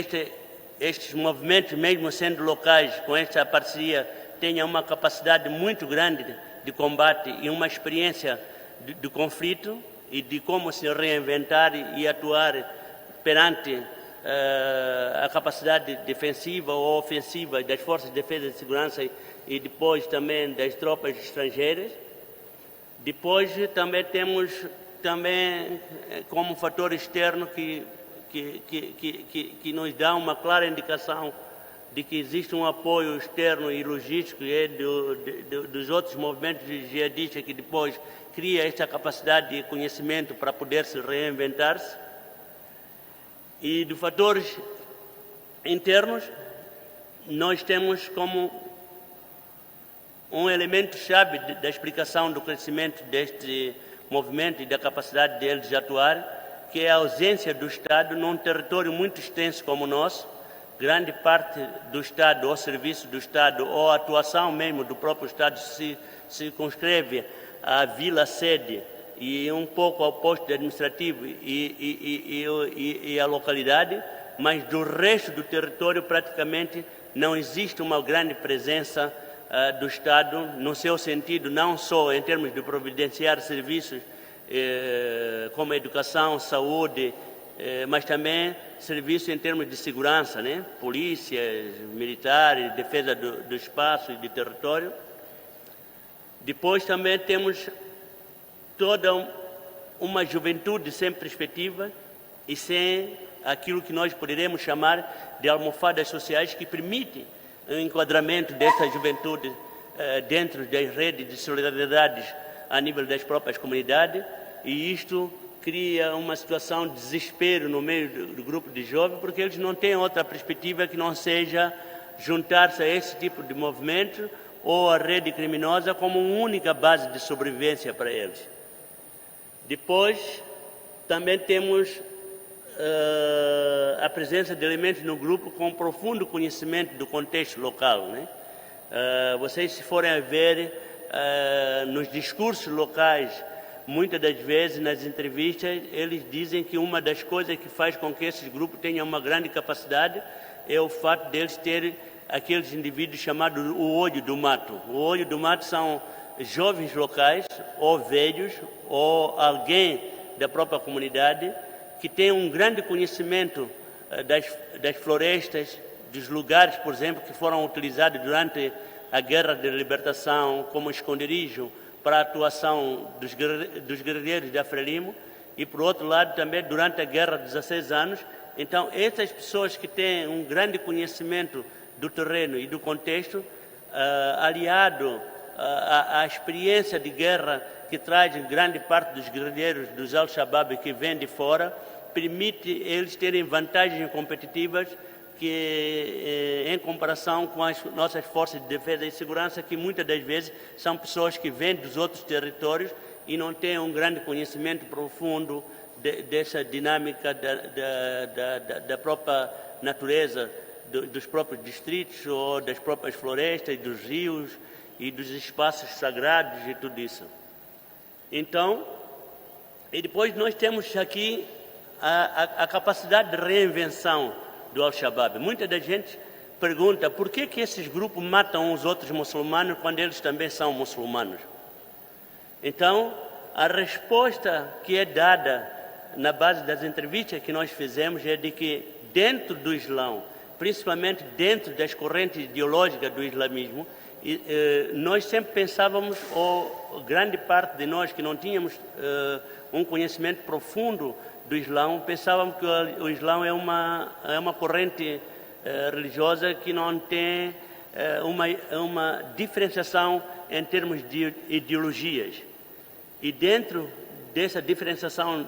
estes movimentos, mesmo sendo locais, com esta parceria, tenham uma capacidade muito grande de combate e uma experiência de conflito e de como se reinventar e atuar perante a capacidade defensiva ou ofensiva das forças de defesa e segurança e depois também das tropas estrangeiras. Depois também temos como fator externo que nos dá uma clara indicação de que existe um apoio externo e logístico dos outros movimentos jihadistas que depois cria esta capacidade de conhecimento para poder se reinventar-se. E de fatores internos, nós temos como um elemento-chave da explicação do crescimento deste movimento e da capacidade deles de atuar, que é a ausência do Estado num território muito extenso como o nosso. Grande parte do Estado, ou serviço do Estado, ou a atuação mesmo do próprio Estado se circunscreve à vila-sede e um pouco ao posto administrativo e à localidade, mas do resto do território praticamente não existe uma grande presença do Estado, no seu sentido, não só em termos de providenciar serviços como educação, saúde, mas também serviços em termos de segurança, né? Polícias, militares, defesa do espaço e do território. Depois também temos toda uma juventude sem perspectiva e sem aquilo que nós poderemos chamar de almofadas sociais que permitem o enquadramento dessa juventude dentro das redes de solidariedade a nível das próprias comunidades, e isto cria uma situação de desespero no meio do grupo de jovens, porque eles não têm outra perspectiva que não seja juntar-se a esse tipo de movimento ou a rede criminosa como única base de sobrevivência para eles. Depois, também temos a presença de elementos no grupo com profundo conhecimento do contexto local, né? Vocês, se forem a ver nos discursos locais, muitas das vezes nas entrevistas, eles dizem que uma das coisas que faz com que esses grupos tenham uma grande capacidade é o fato deles terem aqueles indivíduos chamados o olho do mato. O olho do mato são jovens locais, ou velhos, ou alguém da própria comunidade, que tem um grande conhecimento das florestas, dos lugares, por exemplo, que foram utilizados durante a Guerra de Libertação como esconderijo para a atuação dos guerrilheiros de Frelimo, e, por outro lado, também durante a Guerra de 16 anos. Então, essas pessoas que têm um grande conhecimento do terreno e do contexto, aliado à experiência de guerra que traz grande parte dos guerrilheiros dos Al-Shabaab que vêm de fora, permite eles terem vantagens competitivas que, em comparação com as nossas forças de defesa e segurança, que muitas das vezes são pessoas que vêm dos outros territórios e não têm um grande conhecimento profundo dessa dinâmica da própria natureza dos próprios distritos ou das próprias florestas, dos rios e dos espaços sagrados e tudo isso. Então, e depois nós temos aqui a capacidade de reinvenção do Al-Shabaab. Muita da gente pergunta por que esses grupos matam os outros muçulmanos quando eles também são muçulmanos. Então, a resposta que é dada na base das entrevistas que nós fizemos é de que dentro do Islão, principalmente dentro das correntes ideológicas do islamismo, nós sempre pensávamos, ou grande parte de nós que não tínhamos um conhecimento profundo do Islão, pensávamos que o Islão é uma corrente religiosa que não tem uma diferenciação em termos de ideologias. E dentro dessa diferenciação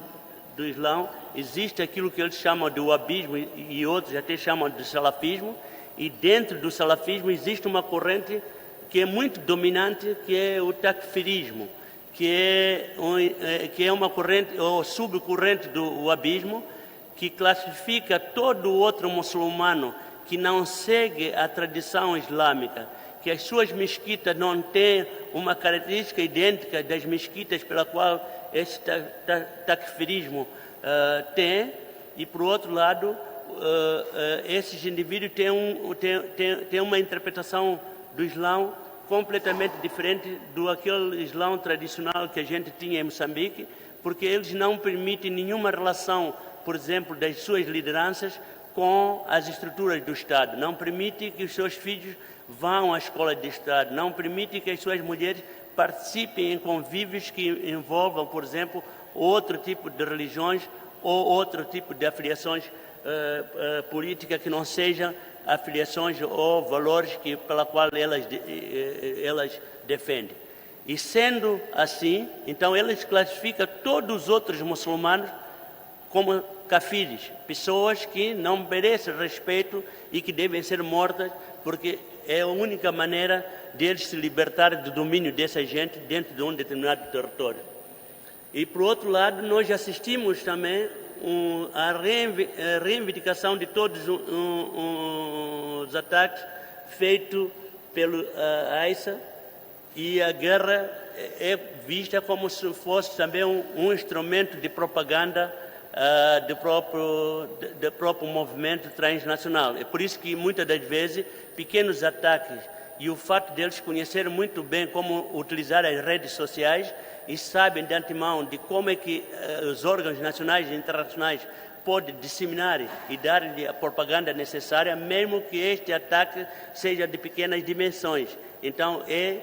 do Islã, existe aquilo que eles chamam de wahhabismo e outros até chamam de salafismo, e dentro do salafismo existe uma corrente que é muito dominante, que é o takfirismo, que é uma corrente ou subcorrente do wahhabismo, que classifica todo outro muçulmano que não segue a tradição islâmica, que as suas mesquitas não têm uma característica idêntica das mesquitas pela qual esse takfirismo tem, e por outro lado, esses indivíduos têm uma interpretação do Islã completamente diferente do aquele Islã tradicional que a gente tinha em Moçambique, porque eles não permitem nenhuma relação, por exemplo, das suas lideranças com as estruturas do Estado, não permitem que os seus filhos vão à escola de Estado, não permitem que as suas mulheres participem em convívios que envolvam, por exemplo, outro tipo de religiões ou outro tipo de afiliações políticas que não sejam afiliações ou valores pela qual elas defendem. E sendo assim, então eles classificam todos os outros muçulmanos como kafiris, pessoas que não merecem respeito e que devem ser mortas, porque é a única maneira deles se libertarem do domínio dessa gente dentro de um determinado território. E, por outro lado, nós assistimos também a reivindicação de todos os ataques feitos pelo AISA, e a guerra é vista como se fosse também um instrumento de propaganda do próprio movimento transnacional. É por isso que muitas das vezes pequenos ataques e o fato deles conhecerem muito bem como utilizar as redes sociais e sabem de antemão de como é que os órgãos nacionais e internacionais podem disseminar e dar-lhe a propaganda necessária, mesmo que este ataque seja de pequenas dimensões. Então, é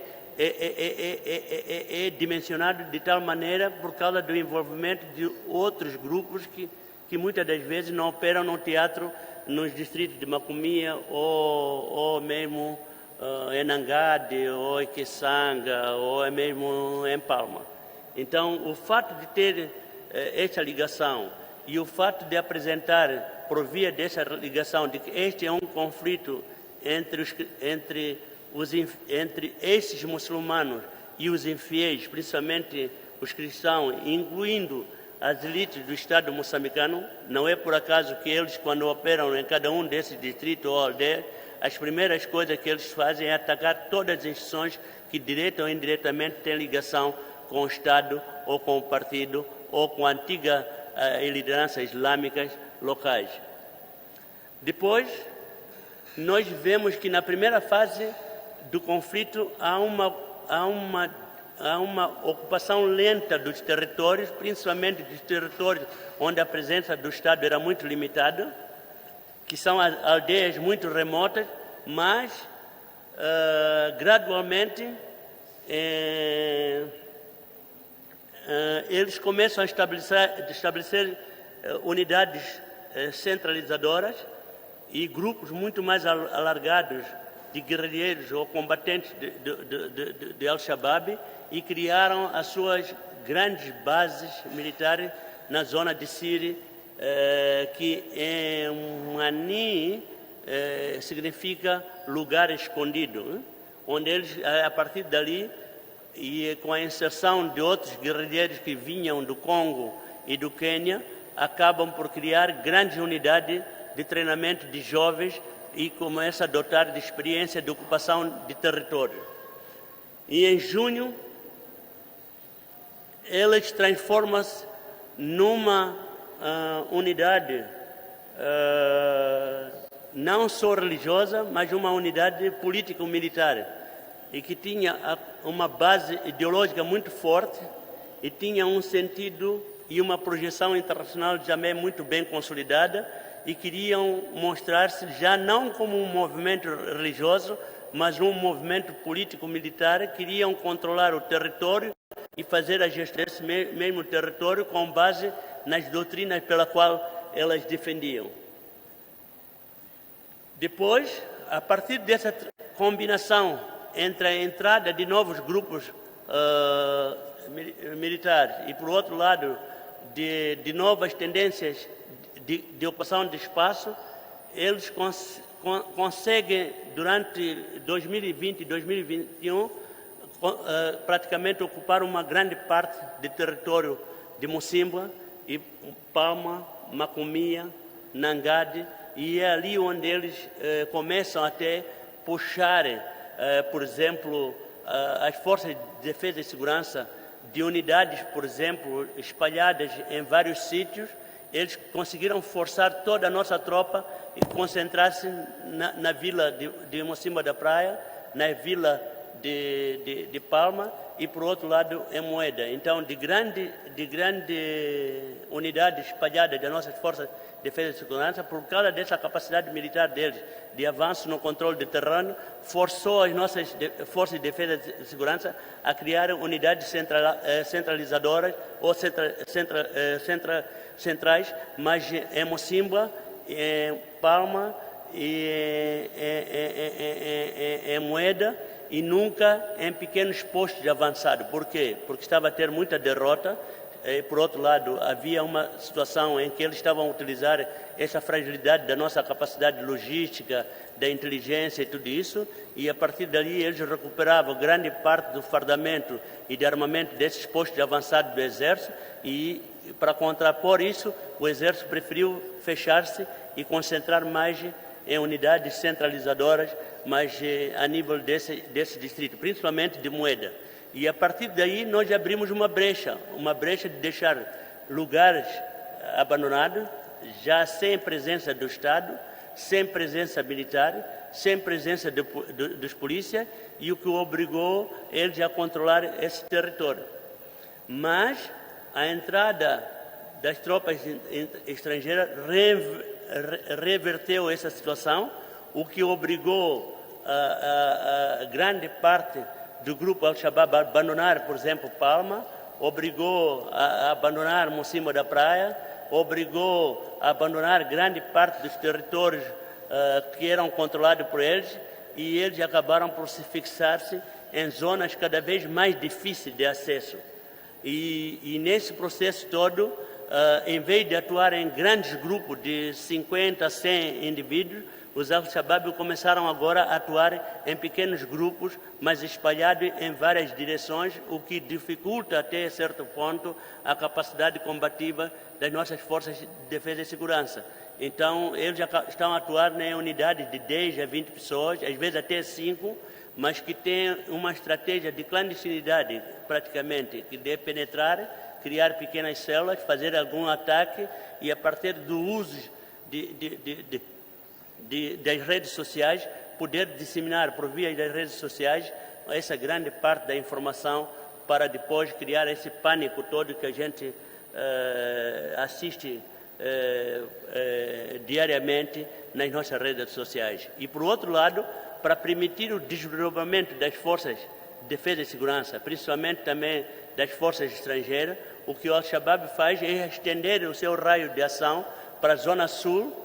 dimensionado de tal maneira por causa do envolvimento de outros grupos que muitas das vezes não operam no teatro nos distritos de Macuane ou mesmo em Nangade, ou em Kisanga, ou mesmo em Palma. Então, o fato de ter esta ligação e o fato de apresentar, por via dessa ligação, de que este é um conflito entre esses muçulmanos e os infiéis, principalmente os cristãos, incluindo as elites do Estado moçambicano, não é por acaso que eles, quando operam em cada um desses distritos ou aldeias, as primeiras coisas que eles fazem é atacar todas as instituições que, direta ou indiretamente, têm ligação com o Estado ou com o partido ou com a antiga liderança islâmicas locais. Depois, nós vemos que na primeira fase do conflito há uma ocupação lenta dos territórios, principalmente dos territórios onde a presença do Estado era muito limitada, que são as aldeias muito remotas, mas gradualmente eles começam a estabelecer unidades centralizadoras e grupos muito mais alargados de guerrilheiros ou combatentes de Al-Shabaab, e criaram as suas grandes bases militares na zona de Siri, que em Mani significa lugar escondido, onde eles, a partir dali, e com a inserção de outros guerrilheiros que vinham do Congo e do Quênia, acabam por criar grandes unidades de treinamento de jovens e começa a dotar de experiência de ocupação de território. E em junho, eles transformam-se numa unidade não só religiosa, mas uma unidade político-militar, e que tinha uma base ideológica muito forte e tinha um sentido e uma projeção internacional também muito bem consolidada, e queriam mostrar-se já não como um movimento religioso, mas um movimento político-militar. Queriam controlar o território e fazer a gestão desse mesmo território com base nas doutrinas pela qual elas defendiam. Depois, a partir dessa combinação entre a entrada de novos grupos militares e, por outro lado, de novas tendências de ocupação de espaço, eles conseguem, durante 2020 e 2021, praticamente ocupar uma grande parte do território de Mocimboa, e Palma, Macomia, Nangade, e é ali onde eles começam até puxar, por exemplo, as forças de defesa e segurança de unidades, por exemplo, espalhadas em vários sítios. Eles conseguiram forçar toda a nossa tropa e concentrar-se na vila de Mocimboa da Praia, na vila de Palma e, por outro lado, em Moeda. Então, de grande unidade espalhada das nossas forças de defesa e segurança, por causa dessa capacidade militar deles de avanço no controle do terreno, forçou as nossas forças de defesa e segurança a criar unidades centralizadoras ou centrais, mas em Mocimboa, em Palma e em Moeda, e nunca em pequenos postos de avançado. Por quê? Porque estava a ter muita derrota. E, por outro lado, havia uma situação em que eles estavam a utilizar essa fragilidade da nossa capacidade logística, da inteligência e tudo isso, e a partir dali eles recuperavam grande parte do fardamento e de armamento desses postos de avançado do Exército, e para contrapor isso, o Exército preferiu fechar-se e concentrar mais em unidades centralizadoras, mas a nível desse distrito, principalmente de Moeda. E a partir daí nós abrimos uma brecha de deixar lugares abandonados, já sem presença do Estado, sem presença militar, sem presença dos polícias, e o que obrigou eles a controlar esse território. Mas a entrada das tropas estrangeiras reverteu essa situação, o que obrigou a grande parte do grupo Al-Shabaab a abandonar, por exemplo, Palma, obrigou a abandonar Mocimboa da Praia, obrigou a abandonar grande parte dos territórios que eram controlados por eles, e eles acabaram por se fixar-se em zonas cada vez mais difíceis de acesso. E nesse processo todo, em vez de atuar em grandes grupos de 50 a 100 indivíduos, os Al-Shabaab começaram agora a atuar em pequenos grupos, mas espalhados em várias direções, o que dificulta até certo ponto a capacidade combativa das nossas forças de defesa e segurança. Então, eles já estão a atuar em unidades de 10 a 20 pessoas, às vezes até 5, mas que têm uma estratégia de clandestinidade, praticamente, que de penetrar, criar pequenas células, fazer algum ataque, e a partir do uso das redes sociais, poder disseminar por via das redes sociais essa grande parte da informação, para depois criar esse pânico todo que a gente assiste diariamente nas nossas redes sociais. E, por outro lado, para permitir o desdobramento das forças de defesa e segurança, principalmente também das forças estrangeiras, o que o Al-Shabaab faz é estender o seu raio de ação para a zona sul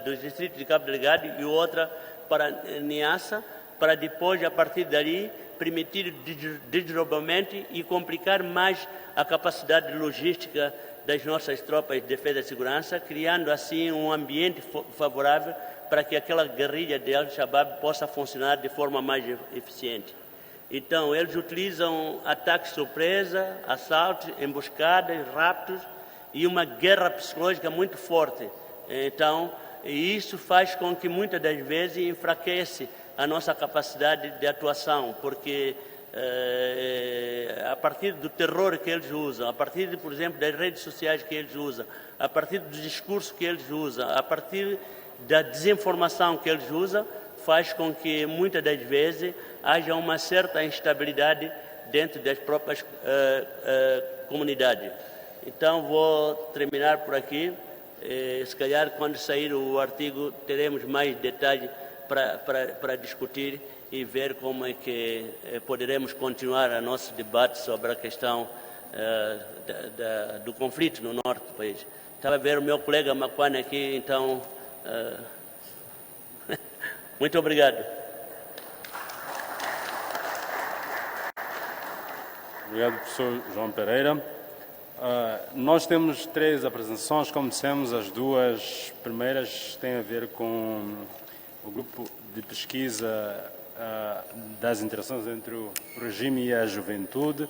do distrito de Cabo Delgado e outra para Niassa, para depois, a partir dali, permitir o desdobramento e complicar mais a capacidade logística das nossas tropas de defesa e segurança, criando assim um ambiente favorável para que aquela guerrilha de Al-Shabaab possa funcionar de forma mais eficiente. Então, eles utilizam ataques surpresa, assaltos, emboscadas, raptos e uma guerra psicológica muito forte. Então, isso faz com que muitas das vezes enfraquece a nossa capacidade de atuação, porque a partir do terror que eles usam, a partir, por exemplo, das redes sociais que eles usam, a partir do discurso que eles usam, a partir da desinformação que eles usam, faz com que muitas das vezes haja uma certa instabilidade dentro das próprias comunidades. Então, vou terminar por aqui. Se calhar, quando sair o artigo, teremos mais detalhes para discutir e ver como é que poderemos continuar o nosso debate sobre a questão do conflito no norte do país. Estava a ver o meu colega Macuane aqui, então, muito obrigado. Obrigado, professor João Pereira. Nós temos 3 apresentações, como dissemos, as 2 primeiras têm a ver com o grupo de pesquisa das interações entre o regime e a juventude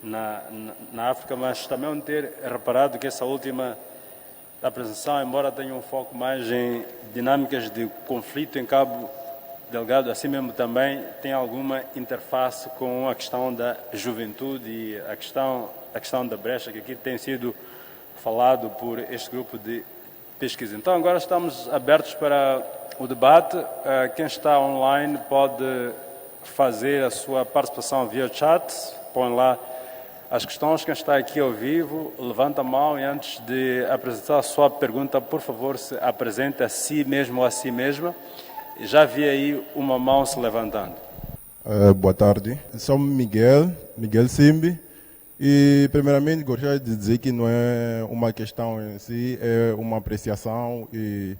na África, mas também ter reparado que essa última apresentação, embora tenha um foco mais em dinâmicas de conflito em Cabo Delgado, assim mesmo também tem alguma interface com a questão da juventude e a questão da brecha, que aqui tem sido falado por este grupo de pesquisa. Então agora estamos abertos para o debate. Quem está online pode fazer a sua participação via chat, põe lá as questões. Quem está aqui ao vivo, levanta a mão e antes de apresentar a sua pergunta, por favor, se apresente a si mesmo ou a si mesma. Já vi aí uma mão se levantando. Boa tarde. Sou Miguel Simbi. E, primeiramente, gostaria de dizer que não é uma questão em si, é uma apreciação. E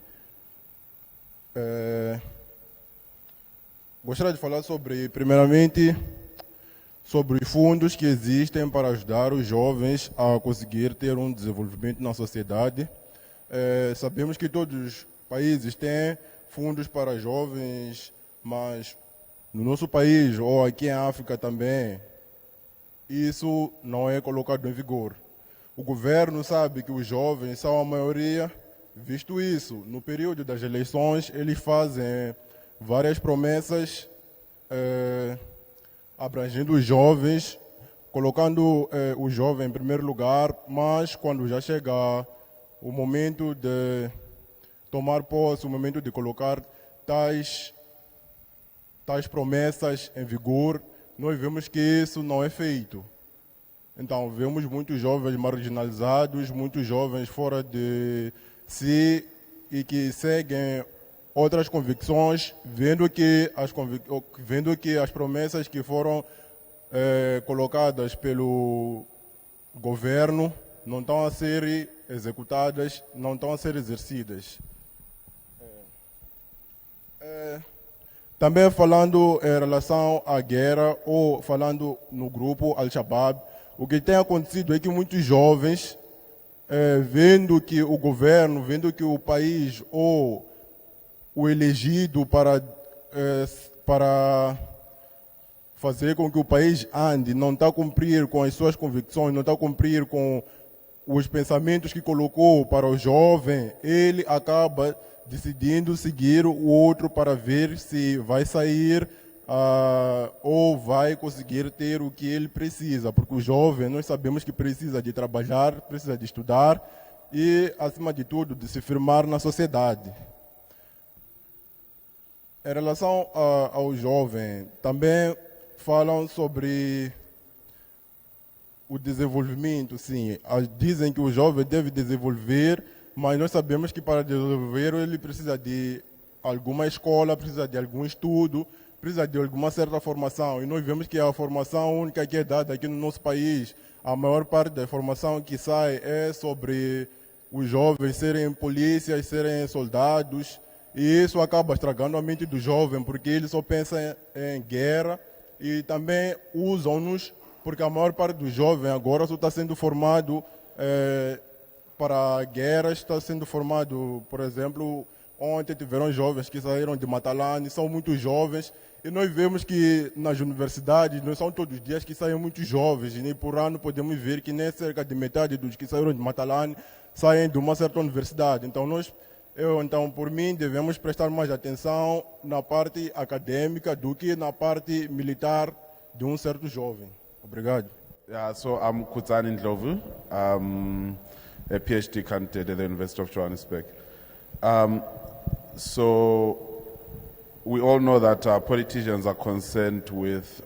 gostaria de falar primeiramente, sobre os fundos que existem para ajudar os jovens a conseguir ter um desenvolvimento na sociedade. Sabemos que todos os países têm fundos para jovens, mas no nosso país, ou aqui em África também, isso não é colocado em vigor. O governo sabe que os jovens são a maioria, visto isso, no período das eleições, eles fazem várias promessas abrangendo os jovens, colocando o jovem em primeiro lugar, mas quando já chega o momento de tomar posse, o momento de colocar tais promessas em vigor, nós vemos que isso não é feito. Então, vemos muitos jovens marginalizados, muitos jovens fora de si e que seguem outras convicções, vendo que as promessas que foram colocadas pelo governo não estão a ser executadas, não estão a ser exercidas. Também falando em relação à guerra, ou falando no grupo Al-Shabaab, o que tem acontecido é que muitos jovens, vendo que o governo, vendo que o país ou o elegido para fazer com que o país ande, não está a cumprir com as suas convicções, não está a cumprir com os pensamentos que colocou para o jovem, ele acaba decidindo seguir o outro para ver se vai sair ou vai conseguir ter o que ele precisa, porque o jovem, nós sabemos que precisa de trabalhar, precisa de estudar e, acima de tudo, de se firmar na sociedade. Em relação ao jovem, também falam sobre o desenvolvimento, sim. Dizem que o jovem deve desenvolver, mas nós sabemos que para desenvolver ele precisa de alguma escola, precisa de algum estudo, precisa de alguma certa formação. E nós vemos que a formação única que é dada aqui no nosso país, a maior parte da formação que sai é sobre os jovens serem polícias, serem soldados. E isso acaba estragando a mente do jovem, porque ele só pensa em guerra e também usam-nos, porque a maior parte dos jovens agora só está sendo formado para guerras, está sendo formado, por exemplo, ontem tiveram jovens que saíram de Matalane, são muito jovens, e nós vemos que nas universidades, não são todos os dias que saem muitos jovens, e nem por ano podemos ver que nem cerca de metade dos que saíram de Matalane saem de uma certa universidade. Então, por mim, devemos prestar mais atenção na parte acadêmica do que na parte militar de um certo jovem. Obrigado. Yeah, so I'm Kutsani Ndlovu. A PhD candidate at the University of Johannesburg. So we all know that politicians are concerned with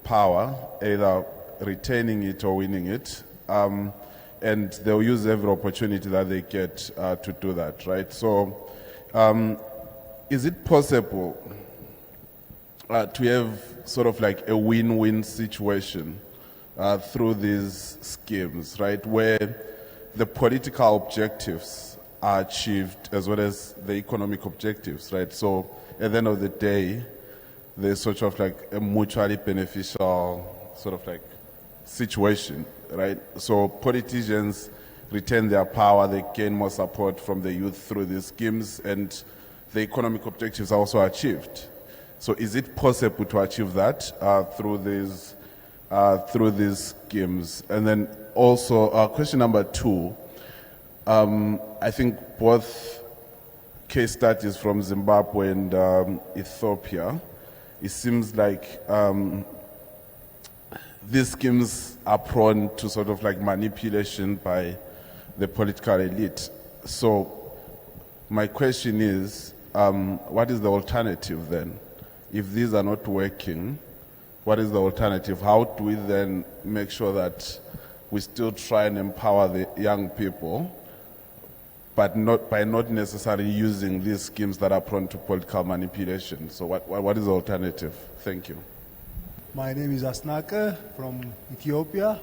power, either retaining it or winning it, and they'll use every opportunity that they get to do that, right? So is it possible to have sort of like a win-win situation through these schemes, right, where the political objectives are achieved as well as the economic objectives, right? So at the end of the day, there's sort of like a mutually beneficial sort of like situation, right? So politicians retain their power, they gain more support from the youth through these schemes, and the economic objectives are also achieved. So is it possible to achieve that through these schemes? And then also, question number 2, I think both case studies from Zimbabwe and Ethiopia, it seems like these schemes are prone to sort of like manipulation by the political elite. So my question is, what is the alternative then? If these are not working, what is the alternative? How do we then make sure that we still try and empower the young people, but not necessarily using these schemes that are prone to political manipulation? So what is the alternative? Thank you. My name is Asnaka from Ethiopia.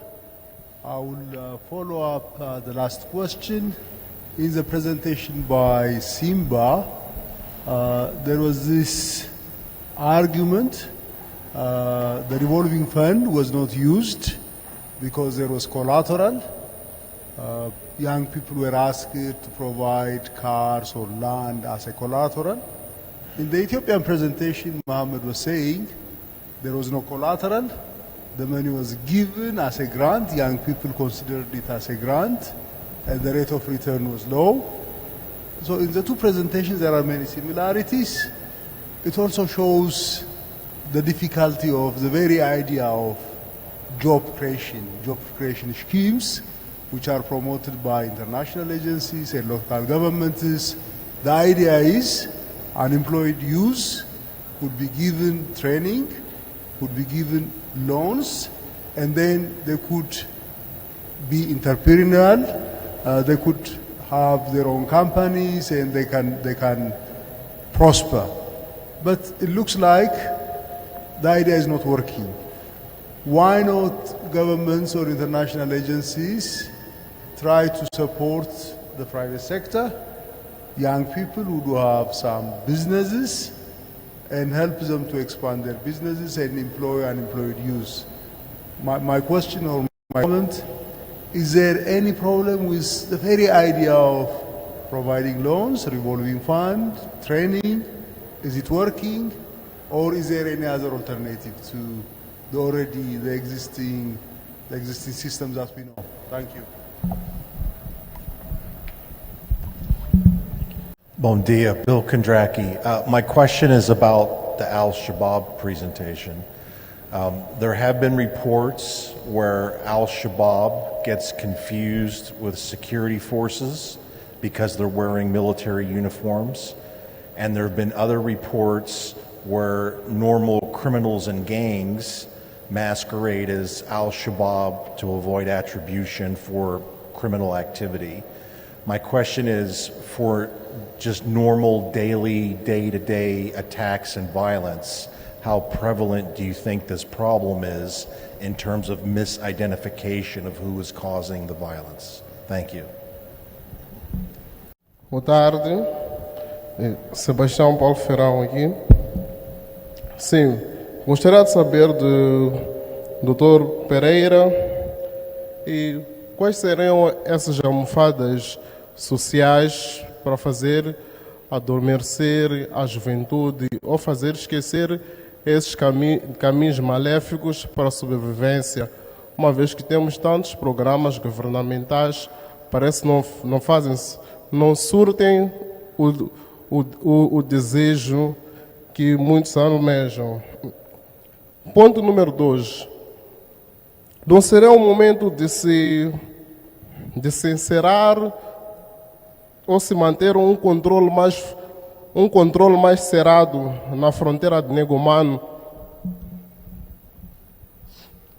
I will follow up the last question. In the presentation by Simba, there was this argument the revolving fund was not used because there was collateral. Young people were asked to provide cars or land as a collateral. In the Ethiopian presentation, Mohammed was saying there was no collateral. The money was given as a grant. Young people considered it as a grant, and the rate of return was low. So in the two presentations, there are many similarities. It also shows the difficulty of the very idea of job creation schemes, which are promoted by international agencies and local governments. The idea is unemployed youth could be given training, could be given loans, and then they could be entrepreneurial. They could have their own companies, and they can prosper. But it looks like the idea is not working. Why not governments or international agencies try to support the private sector, young people who do have some businesses, and help them to expand their businesses and employ unemployed youth? My question or my comment, is there any problem with the very idea of providing loans, revolving fund, training? Is it working? Or is there any other alternative to the existing systems that we know? Thank you. Bom dia, Bill Kondracki. My question is about the Al-Shabaab presentation. There have been reports where Al-Shabaab gets confused with security forces because they're wearing military uniforms. And there have been other reports where normal criminals and gangs masquerade as Al-Shabaab to avoid attribution for criminal activity. My question is, for just normal daily, day-to-day attacks and violence, how prevalent do you think this problem is in terms of misidentification of who is causing the violence? Thank you. Boa tarde. Sebastião Paulo Ferrão aqui. Sim, gostaria de saber do Dr. Pereira e quais seriam essas almofadas sociais para fazer adormecer a juventude ou fazer esquecer esses caminhos maléficos para a sobrevivência, uma vez que temos tantos programas governamentais, parece que não surtem o desejo que muitos almejam. Ponto número 2. Não será o momento de se encerrar ou se manter um controle mais cerrado na fronteira de Negomano?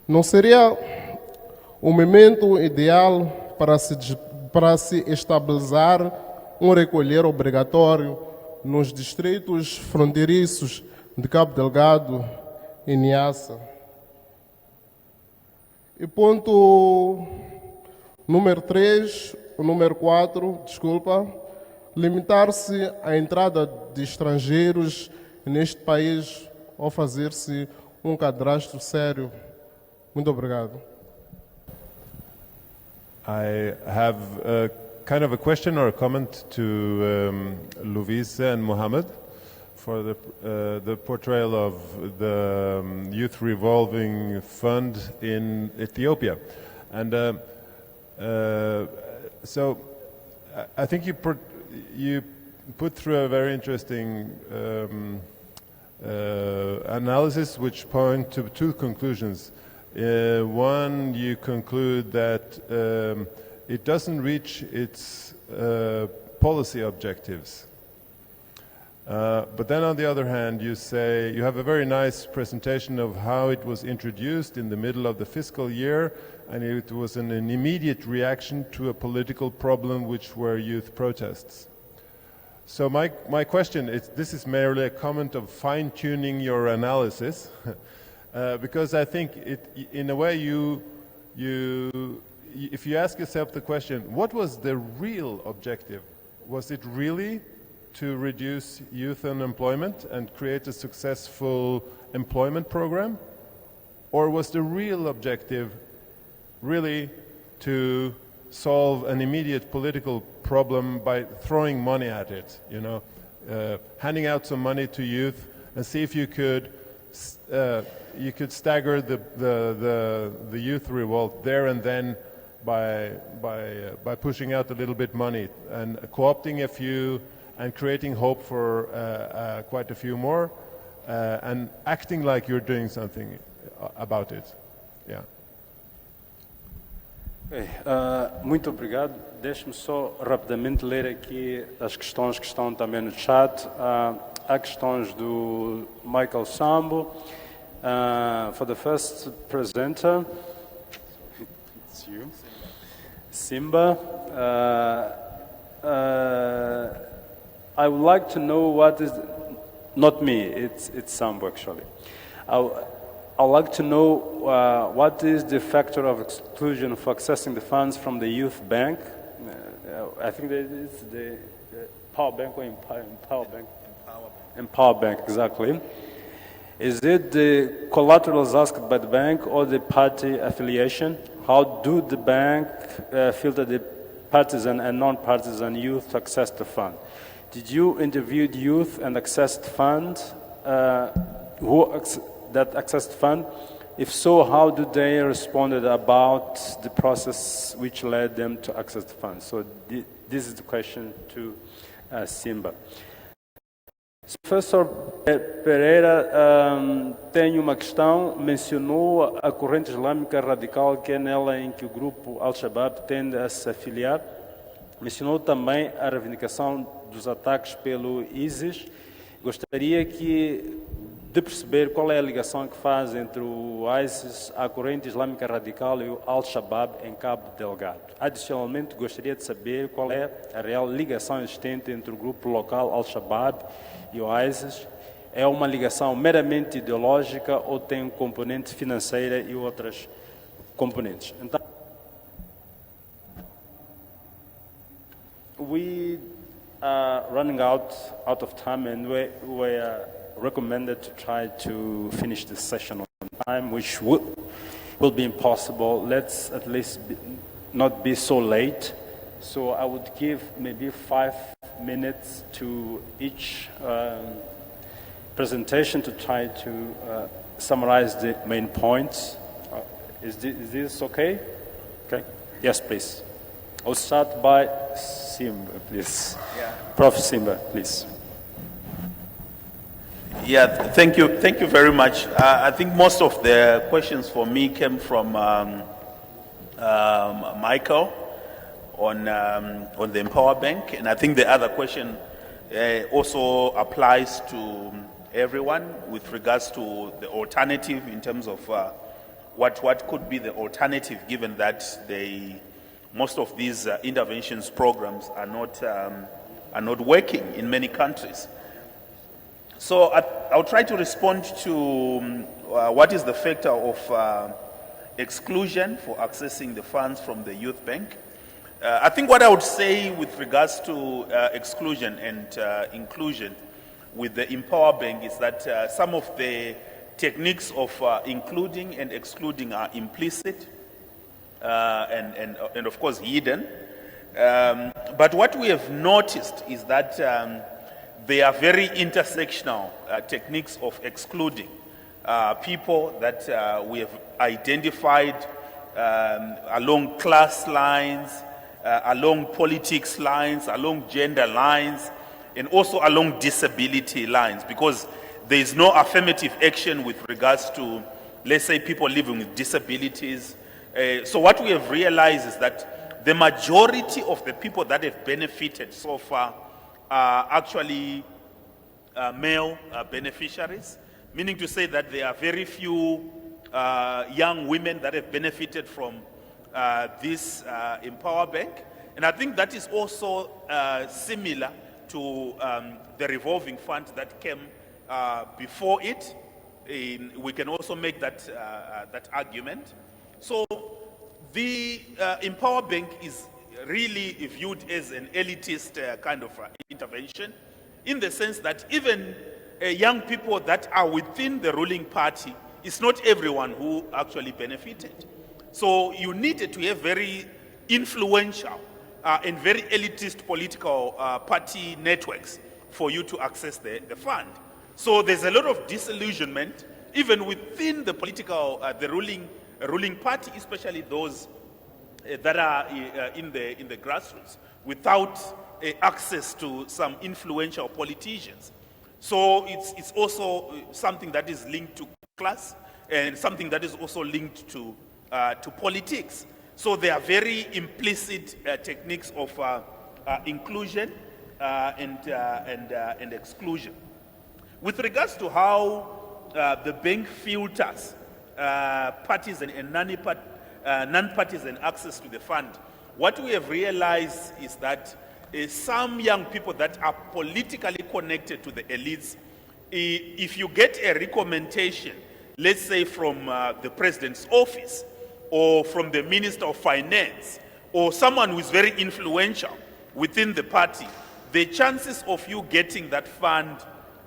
Não seria o momento ideal para se estabilizar um recolher obrigatório nos distritos fronteiriços de Cabo Delgado e Niassa? E ponto número 4, limitar-se à entrada de estrangeiros neste país ou fazer-se um cadastro sério. Muito obrigado. I have a kind of a question or a comment to Lovise and Mohammed for the portrayal of the Youth Revolving Fund in Ethiopia. And so I think you put through a very interesting analysis which point to two conclusions. One, you conclude that it doesn't reach its policy objectives. But then on the other hand, you say you have a very nice presentation of how it was introduced in the middle of the fiscal year, and it was an immediate reaction to a political problem, which were youth protests. So my question is, this is merely a comment of fine-tuning your analysis, because I think in a way if you ask yourself the question, what was the real objective? Was it really to reduce youth unemployment and create a successful employment program? Or was the real objective really to solve an immediate political problem by throwing money at it, handing out some money to youth and see if you could stagger the youth revolt there and then by pushing out a little bit money and co-opting a few and creating hope for quite a few more and acting like you're doing something about it. Yeah. Muito obrigado. Deixe-me só rapidamente ler aqui as questões que estão também no chat. Há questões do Michael Sambo. For the first presenter, it's you, Simba. I would like to know what is, not me, it's Sambo actually. I'd like to know what is the factor of exclusion for accessing the funds from the youth bank. I think that it's the power bank or empower bank. Empower bank, exactly. Is it the collaterals asked by the bank or the party affiliation? How do the bank filter the partisan and non-partisan youth to access the fund? Did you interview the youth and accessed fund that accessed fund? If so, how do they responded about the process which led them to access the fund? So this is the question to Simba. Professor Pereira tem uma questão, mencionou a corrente islâmica radical, que é nela em que o grupo Al-Shabaab tende a se afiliar. Mencionou também a reivindicação dos ataques pelo ISIS. Gostaria de perceber qual é a ligação que faz entre o ISIS, a corrente islâmica radical e o Al-Shabaab em Cabo Delgado. Adicionalmente, gostaria de saber qual é a real ligação existente entre o grupo local Al-Shabaab e o ISIS. É uma ligação meramente ideológica ou tem componente financeira e outras componentes? Então, we are running out of time, and we are recommended to try to finish this session on time, which will be impossible. Let's at least not be so late. So I would give maybe 5 minutes to each presentation to try to summarize the main points. Is this okay? Okay. Yes, please. I'll start by Simba, please. Yeah. Prof. Simba, please. Yeah, thank you very much. I think most of the questions for me came from Michael on the Empower Bank, and I think the other question also applies to everyone with regards to the alternative in terms of what could be the alternative, given that most of these interventions programs are not working in many countries. So I'll try to respond to what is the factor of exclusion for accessing the funds from the youth bank. I think what I would say with regards to exclusion and inclusion with the Empower Bank is that some of the techniques of including and excluding are implicit. and of course hidden. But what we have noticed is that they are very intersectional techniques of excluding people that we have identified along class lines, along politics lines, along gender lines, and also along disability lines, because there is no affirmative action with regards to, let's say, people living with disabilities. So what we have realized is that the majority of the people that have benefited so far are actually male beneficiaries, meaning to say that there are very few young women that have benefited from this Empower Bank. And I think that is also similar to the revolving fund that came before it. We can also make that, that argument. So the Empower Bank is really viewed as an elitist kind of intervention, in the sense that even young people that are within the ruling party, it's not everyone who actually benefited. So you needed to have very influential and very elitist political party networks for you to access the fund. So there's a lot of disillusionment, even within the political, the ruling party, especially those that are in the grassroots, without access to some influential politicians. So it's also something that is linked to class, and something that is also linked to politics. So there are very implicit techniques of inclusion and exclusion. With regards to how the bank filters parties and non-parties and access to the fund, what we have realized is that some young people that are politically connected to the elites, if you get a recommendation, let's say from the president's office, or from the Minister of Finance, or someone who is very influential within the party, the chances of you getting that fund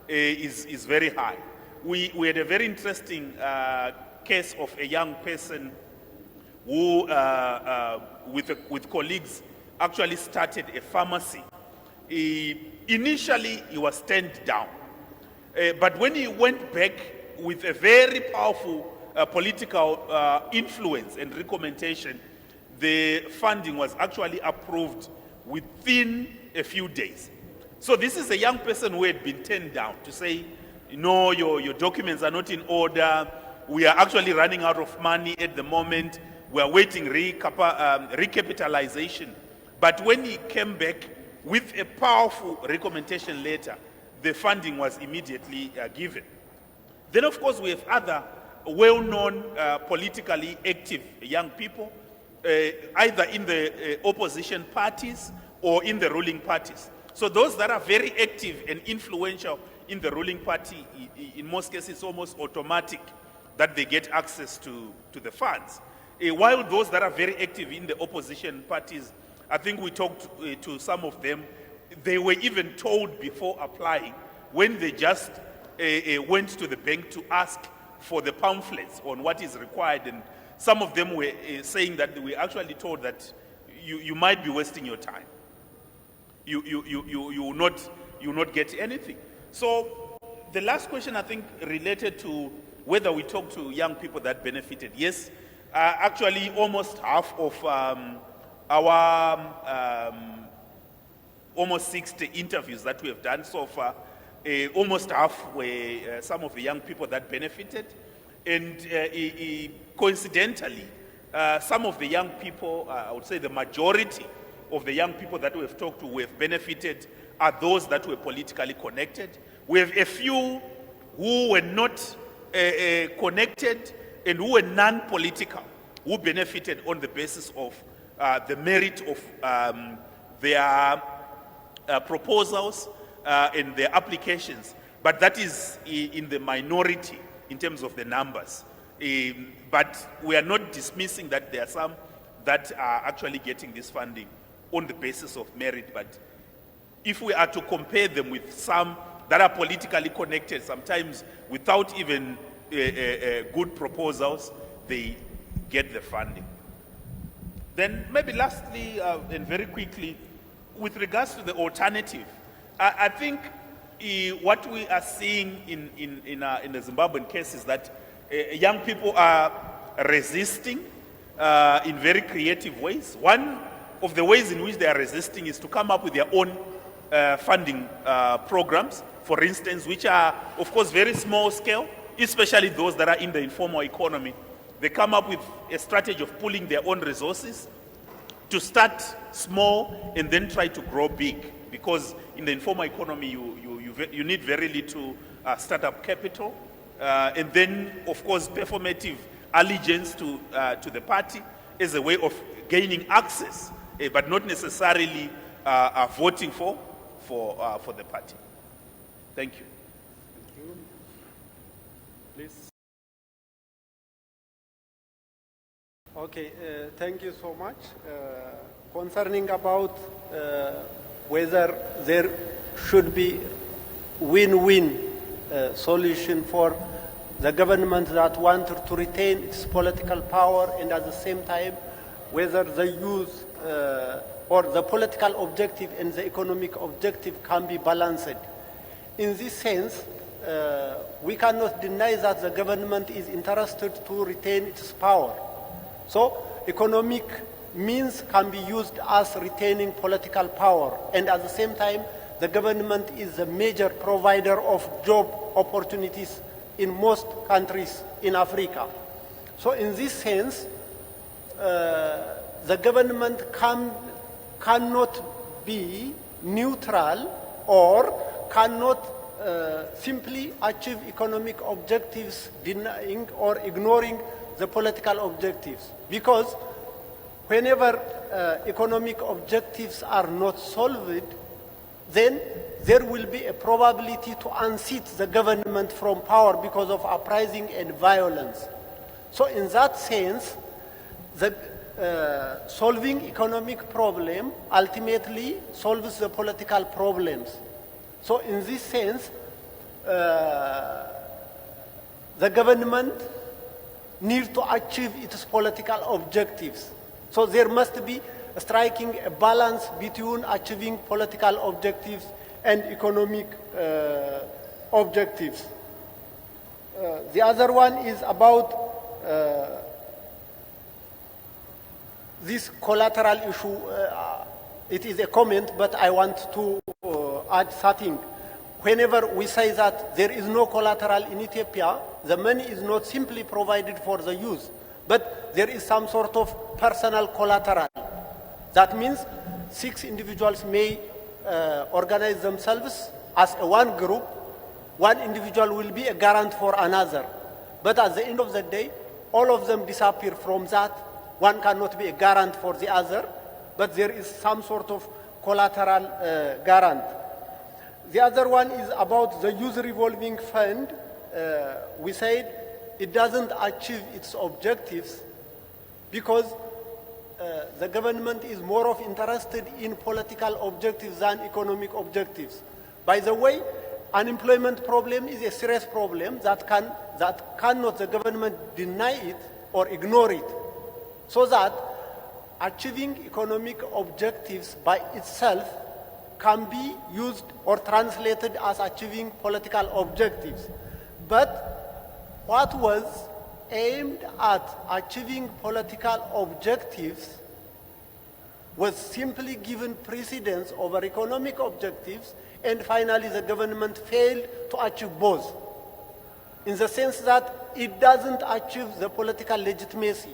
is very high. We had a very interesting case of a young person who, with colleagues, actually started a pharmacy. Initially, he was turned down. But when he went back with a very powerful political influence and recommendation, the funding was actually approved within a few days. So this is a young person who had been turned down to say, no, your documents are not in order. We are actually running out of money at the moment. We are waiting recapitalization. But when he came back with a powerful recommendation letter, the funding was immediately given. Then, of course, we have other well-known politically active young people, either in the opposition parties or in the ruling parties. So those that are very active and influential in the ruling party, in most cases, it's almost automatic that they get access to the funds. While those that are very active in the opposition parties, I think we talked to some of them, they were even told before applying, when they just went to the bank to ask for the pamphlets on what is required, and some of them were saying that they were actually told that you might be wasting your time. You will not get anything. So the last question, I think, related to whether we talk to young people that benefited. Yes, actually almost half of our almost 60 interviews that we have done so far, almost half were some of the young people that benefited. And coincidentally, some of the young people, I would say the majority of the young people that we have talked to who have benefited are those that were politically connected. We have a few who were not connected and who were non-political, who benefited on the basis of the merit of their proposals and their applications. But that is in the minority in terms of the numbers. But we are not dismissing that there are some that are actually getting this funding on the basis of merit. But if we are to compare them with some that are politically connected, sometimes without even good proposals, they get the funding. Then maybe lastly, and very quickly, with regards to the alternative, I think what we are seeing in the Zimbabwean case is that young people are resisting in very creative ways. One of the ways in which they are resisting is to come up with their own funding programs, for instance, which are, of course, very small scale, especially those that are in the informal economy. They come up with a strategy of pooling their own resources to start small and then try to grow big. Because in the informal economy, you need very little startup capital. And then, of course, performative allegiance to the party is a way of gaining access, but not necessarily voting for the party. Thank you. Thank you. Please. Okay, thank you so much. Concerning about whether there should be win-win solution for the government that wanted to retain its political power and at the same time whether the use or the political objective and the economic objective can be balanced. In this sense, we cannot deny that the government is interested to retain its power. So economic means can be used as retaining political power, and at the same time the government is a major provider of job opportunities in most countries in Africa. So in this sense, the government cannot be neutral or cannot simply achieve economic objectives denying or ignoring the political objectives. Because whenever economic objectives are not solved, then there will be a probability to unseat the government from power because of uprising and violence. So in that sense, the solving economic problem ultimately solves the political problems. So in this sense, the government needs to achieve its political objectives. So there must be striking a balance between achieving political objectives and economic objectives. The other one is about this collateral issue. It is a comment, but I want to add something. Whenever we say that there is no collateral in Ethiopia, the money is not simply provided for the use, but there is some sort of personal collateral. That means 6 individuals may organize themselves as one group. One individual will be a guarant for another. But at the end of the day, all of them disappear from that. One cannot be a guarant for the other, but there is some sort of collateral guarant. The other one is about the youth revolving fund. We said it doesn't achieve its objectives because the government is more of interested in political objectives than economic objectives. By the way, unemployment problem is a serious problem that cannot the government deny it or ignore it. So that achieving economic objectives by itself can be used or translated as achieving political objectives. But what was aimed at achieving political objectives was simply given precedence over economic objectives, and finally the government failed to achieve both. In the sense that it doesn't achieve the political legitimacy.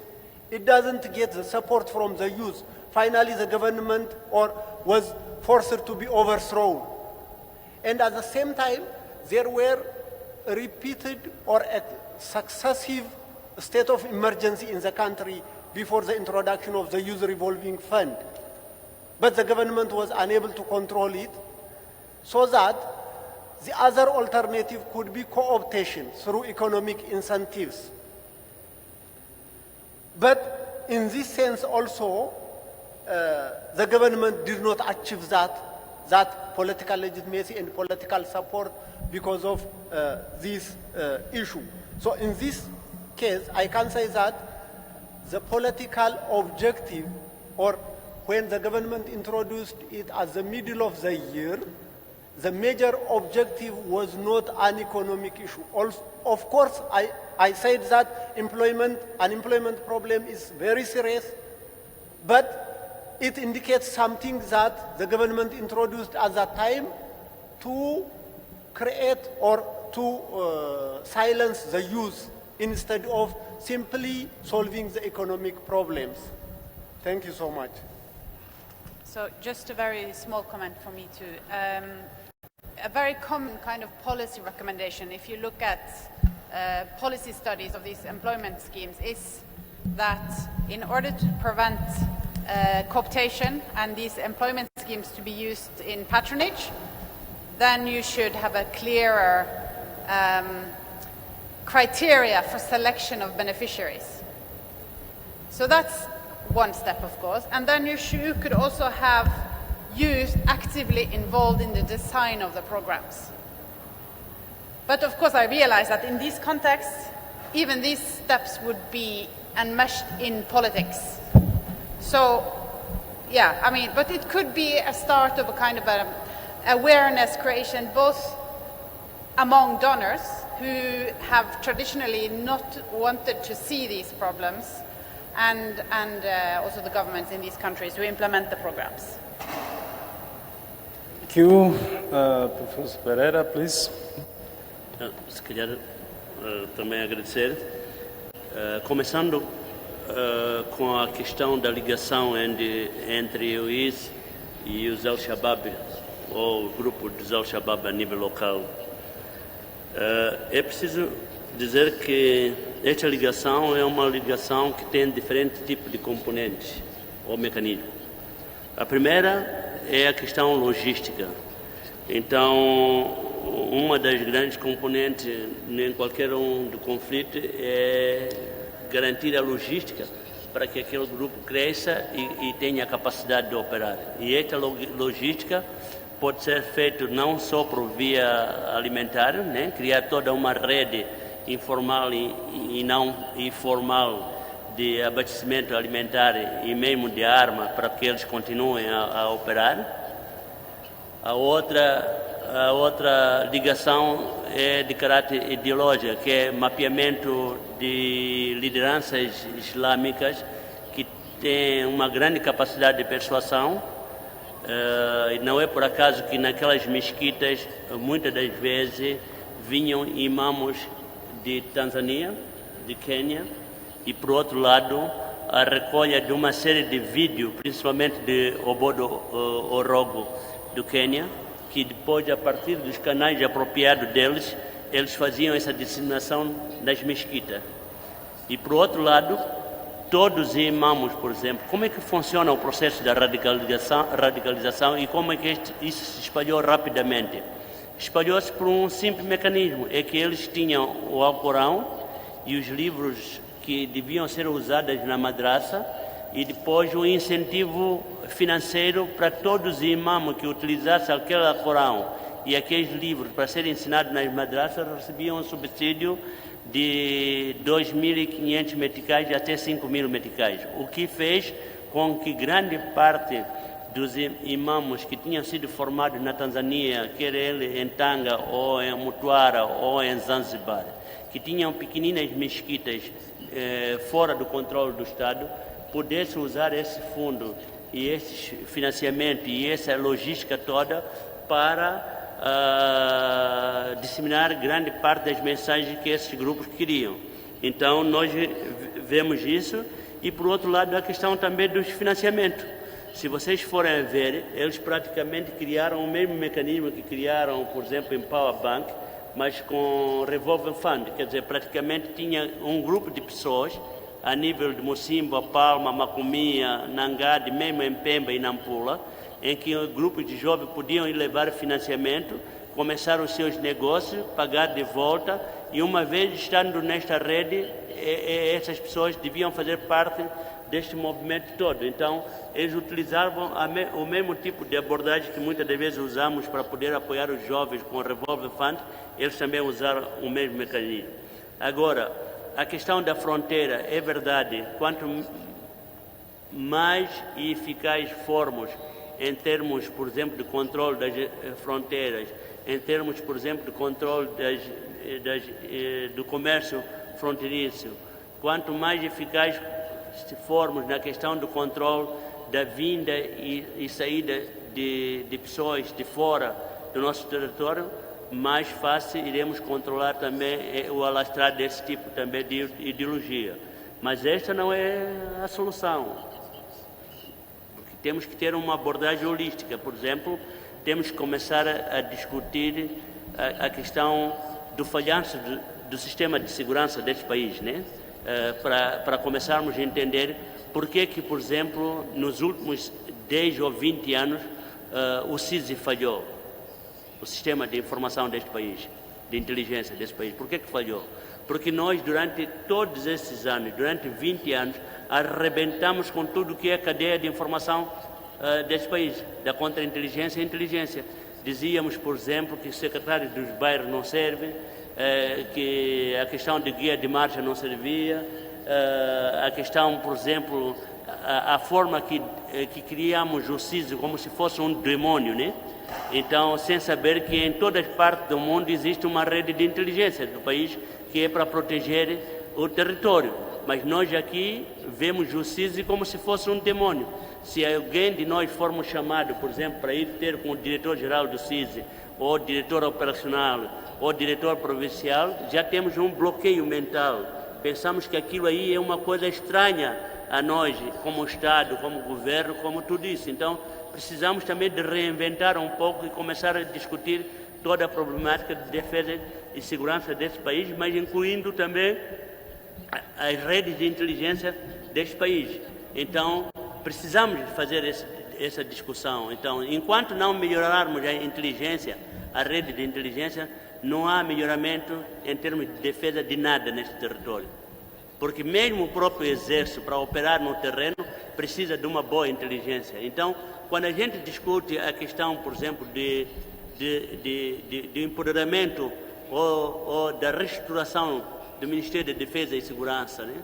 It doesn't get the support from the youth. Finally the government was forced to be overthrown. And at the same time, there were repeated or successive state of emergency in the country before the introduction of the youth revolving fund. But the government was unable to control it, so that the other alternative could be co-optation through economic incentives. But in this sense also, the government did not achieve that political legitimacy and political support because of this issue. So in this case, I can say that the political objective or when the government introduced it at the middle of the year, the major objective was not an economic issue. Of course, I said that unemployment problem is very serious, but it indicates something that the government introduced at that time to create or to silence the youth instead of simply solving the economic problems. Thank you so much. So just a very small comment for me too. A very common kind of policy recommendation, if you look at policy studies of these employment schemes, is that in order to prevent cooptation and these employment schemes to be used in patronage, then you should have a clearer criteria for selection of beneficiaries. So that's one step, of course. And then you could also have youth actively involved in the design of the programs. But of course, I realize that in these contexts, even these steps would be enmeshed in politics. So, yeah, I mean, but it could be a start of a kind of an awareness creation, both among donors who have traditionally not wanted to see these problems, and also the governments in these countries who implement the programs. Thank you. Professor Pereira, please. Se calhar também agradecer, começando com a questão da ligação entre o IS e os Al-Shabaab, ou o grupo dos Al-Shabaab a nível local. É preciso dizer que esta ligação é uma ligação que tem diferentes tipos de componentes ou mecanismos. A primeira é a questão logística. Então, uma das grandes componentes em qualquer do conflito é garantir a logística para que aquele grupo cresça e tenha a capacidade de operar. E esta logística pode ser feita não só por via alimentar, né? Criar toda uma rede informal e não formal de abastecimento alimentar e mesmo de arma para que eles continuem a operar. A outra ligação é de caráter ideológico, que é mapeamento de lideranças islâmicas que têm uma grande capacidade de persuasão. Não é por acaso que naquelas mesquitas, muitas das vezes, vinham imãs de Tanzânia, de Quênia, e, por outro lado, a recolha de uma série de vídeos, principalmente de Obodo Orogo, do Quênia, que depois, a partir dos canais apropriados deles, eles faziam essa disseminação nas mesquitas. E, por outro lado, todos os imãs, por exemplo, como é que funciona o processo da radicalização e como é que isso se espalhou rapidamente? Espalhou-se por um simples mecanismo, é que eles tinham o Alcorão e os livros que deviam ser usados na madraça e depois o incentivo financeiro para todos os imãs que utilizassem aquele Alcorão e aqueles livros para serem ensinados nas madraças recebiam um subsídio de 2.500 meticais até 5.000 meticais, o que fez com que grande parte dos imãs que tinham sido formados na Tanzânia, quer ele em Tanga, ou em Mtwara, ou em Zanzibar, que tinham pequeninas mesquitas fora do controle do Estado, pudessem usar esse fundo e esse financiamento e essa logística toda para disseminar grande parte das mensagens que esses grupos queriam. Então, nós vemos isso e, por outro lado, a questão também dos financiamentos. Se vocês forem ver, eles praticamente criaram o mesmo mecanismo que criaram, por exemplo, em Power Bank, mas com Revolving Fund, quer dizer, praticamente tinha um grupo de pessoas a nível de Mocimboa, Palma, Macumia, Nangade, mesmo em Pemba e Nampula, em que grupos de jovens podiam ir levar financiamento, começar os seus negócios, pagar de volta, e uma vez estando nesta rede, essas pessoas deviam fazer parte deste movimento todo. Então, eles utilizavam o mesmo tipo de abordagem que muitas das vezes usamos para poder apoiar os jovens com o Revolver Fund, eles também usaram o mesmo mecanismo. Agora, a questão da fronteira, é verdade, quanto mais e eficaz formos em termos, por exemplo, de controle das fronteiras, em termos, por exemplo, de controle do comércio fronteiriço, quanto mais eficaz formos na questão do controle da vinda e saída de pessoas de fora do nosso território, mais fácil iremos controlar também o alastrar desse tipo também de ideologia. Mas esta não é a solução. Porque temos que ter uma abordagem holística. Por exemplo, temos que começar a discutir a questão do falhanço do sistema de segurança deste país, né? Para começarmos a entender por que, por exemplo, nos últimos 10 ou 20 anos, o CISI falhou, o sistema de informação deste país, de inteligência deste país. Por que falhou? Porque nós, durante todos esses anos, durante 20 anos, arrebentamos com tudo que é a cadeia de informação deste país, da contra-inteligência e inteligência. Dizíamos, por exemplo, que os secretários dos bairros não servem, que a questão de guia de marcha não servia, a questão, por exemplo, a forma que criamos o CISI como se fosse um demônio, né? Então, sem saber que em todas as partes do mundo existe uma rede de inteligência do país que é para proteger o território. Mas nós aqui vemos o CISI como se fosse um demônio. Se alguém de nós formos chamado, por exemplo, para ir ter com o diretor-geral do CISI, ou diretor operacional, ou diretor provincial, já temos um bloqueio mental. Pensamos que aquilo aí é uma coisa estranha a nós, como Estado, como governo, como tudo isso. Então, precisamos também de reinventar um pouco e começar a discutir toda a problemática de defesa e segurança desse país, mas incluindo também as redes de inteligência deste país. Então, precisamos de fazer essa discussão. Então, enquanto não melhorarmos a inteligência, a rede de inteligência, não há melhoramento em termos de defesa de nada neste território. Porque mesmo o próprio exército, para operar no terreno, precisa de uma boa inteligência. Então, quando a gente discute a questão, por exemplo, de empoderamento ou da reestruturação do Ministério da Defesa e Segurança, né?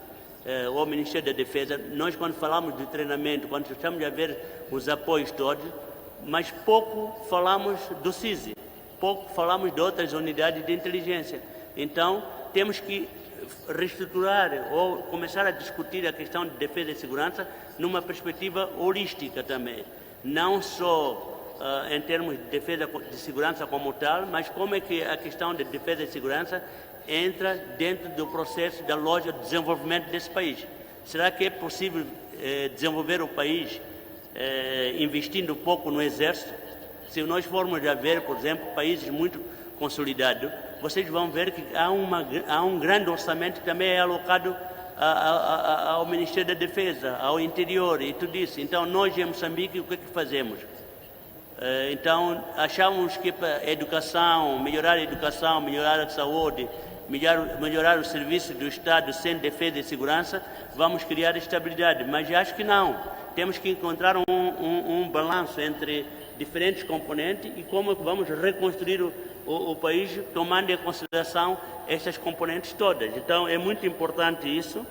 Ou Ministério da Defesa, nós quando falamos de treinamento, quando estamos a ver os apoios todos, mas pouco falamos do CISI, pouco falamos de outras unidades de inteligência. Então, temos que reestruturar ou começar a discutir a questão de defesa e segurança numa perspectiva holística também. Não só em termos de defesa e segurança como tal, mas como é que a questão de defesa e segurança entra dentro do processo da lógica de desenvolvimento desse país. Será que é possível desenvolver o país investindo pouco no exército? Se nós formos a ver, por exemplo, países muito consolidados, vocês vão ver que há um grande orçamento que também é alocado ao Ministério da Defesa, ao interior e tudo isso. Então, nós em Moçambique, o que é que fazemos? Então, achamos que para a educação, melhorar a saúde, melhorar o serviço do Estado sem defesa e segurança, vamos criar estabilidade. Mas acho que não. Temos que encontrar um balanço entre diferentes componentes e como vamos reconstruir o país tomando em consideração estas componentes todas. Então, é muito importante isso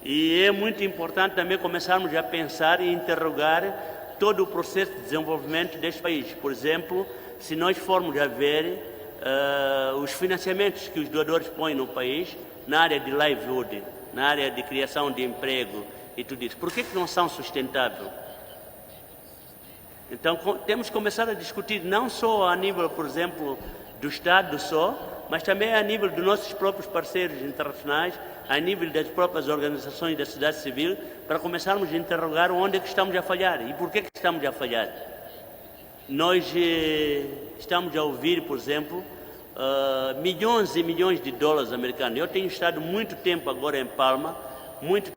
e é muito importante também começarmos a pensar e interrogar todo o processo de desenvolvimento deste país. Por exemplo, se nós formos a ver os financiamentos que os doadores põem no país na área de livelihood, na área de criação de emprego e tudo isso, por que não são sustentáveis? Então, temos que começar a discutir não só a nível, por exemplo, do Estado só, mas também a nível dos nossos próprios parceiros internacionais, a nível das próprias organizações da sociedade civil, para começarmos a interrogar onde é que estamos a falhar e por que estamos a falhar. Nós estamos a ouvir, por exemplo, milhões e milhões de dólares americanos. Eu tenho estado muito tempo agora em Palma, muito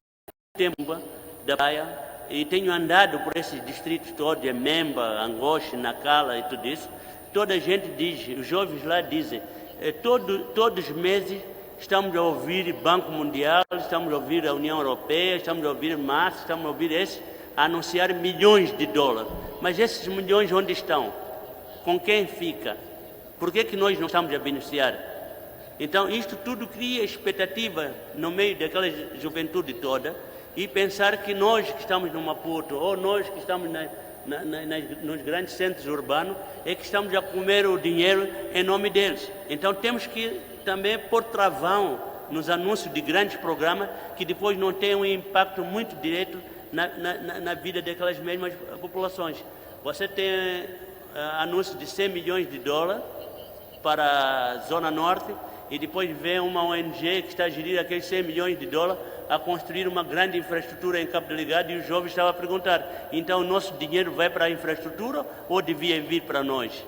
tempo da praia, e tenho andado por esses distritos todos, em Memba, Angoche, Nacala e tudo isso. Toda a gente diz, os jovens lá dizem, todos os meses estamos a ouvir Banco Mundial, estamos a ouvir a União Europeia, estamos a ouvir MAS, estamos a ouvir esses a anunciar milhões de dólares. Mas esses milhões onde estão? Com quem fica? Por que nós não estamos a beneficiar? Então, isto tudo cria expectativa no meio daquela juventude toda e pensar que nós que estamos no Maputo, ou nós que estamos nos grandes centros urbanos, é que estamos a comer o dinheiro em nome deles. Então temos que também pôr travão nos anúncios de grandes programas que depois não têm um impacto muito direto na vida daquelas mesmas populações. Você tem anúncios de 100 milhões de dólares para a Zona Norte e depois vem uma ONG que está a gerir aqueles 100 milhões de dólares a construir uma grande infraestrutura em Cabo Delgado, e o jovem estava a perguntar, então o nosso dinheiro vai para a infraestrutura ou devia vir para nós?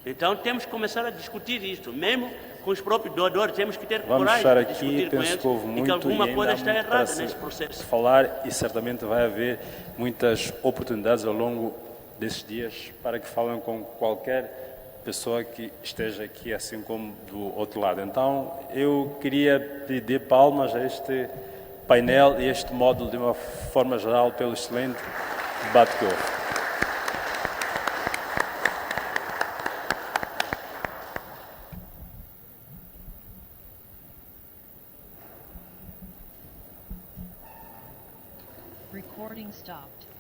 Então temos que começar a discutir isso, mesmo com os próprios doadores, temos que ter coragem de discutir com eles e que alguma coisa está errada nesse processo. Falar, e certamente vai haver muitas oportunidades ao longo desses dias para que falem com qualquer pessoa que esteja aqui, assim como do outro lado. Então, eu queria pedir palmas a este painel e este módulo de uma forma geral pelo excelente debate que houve. Recording stopped.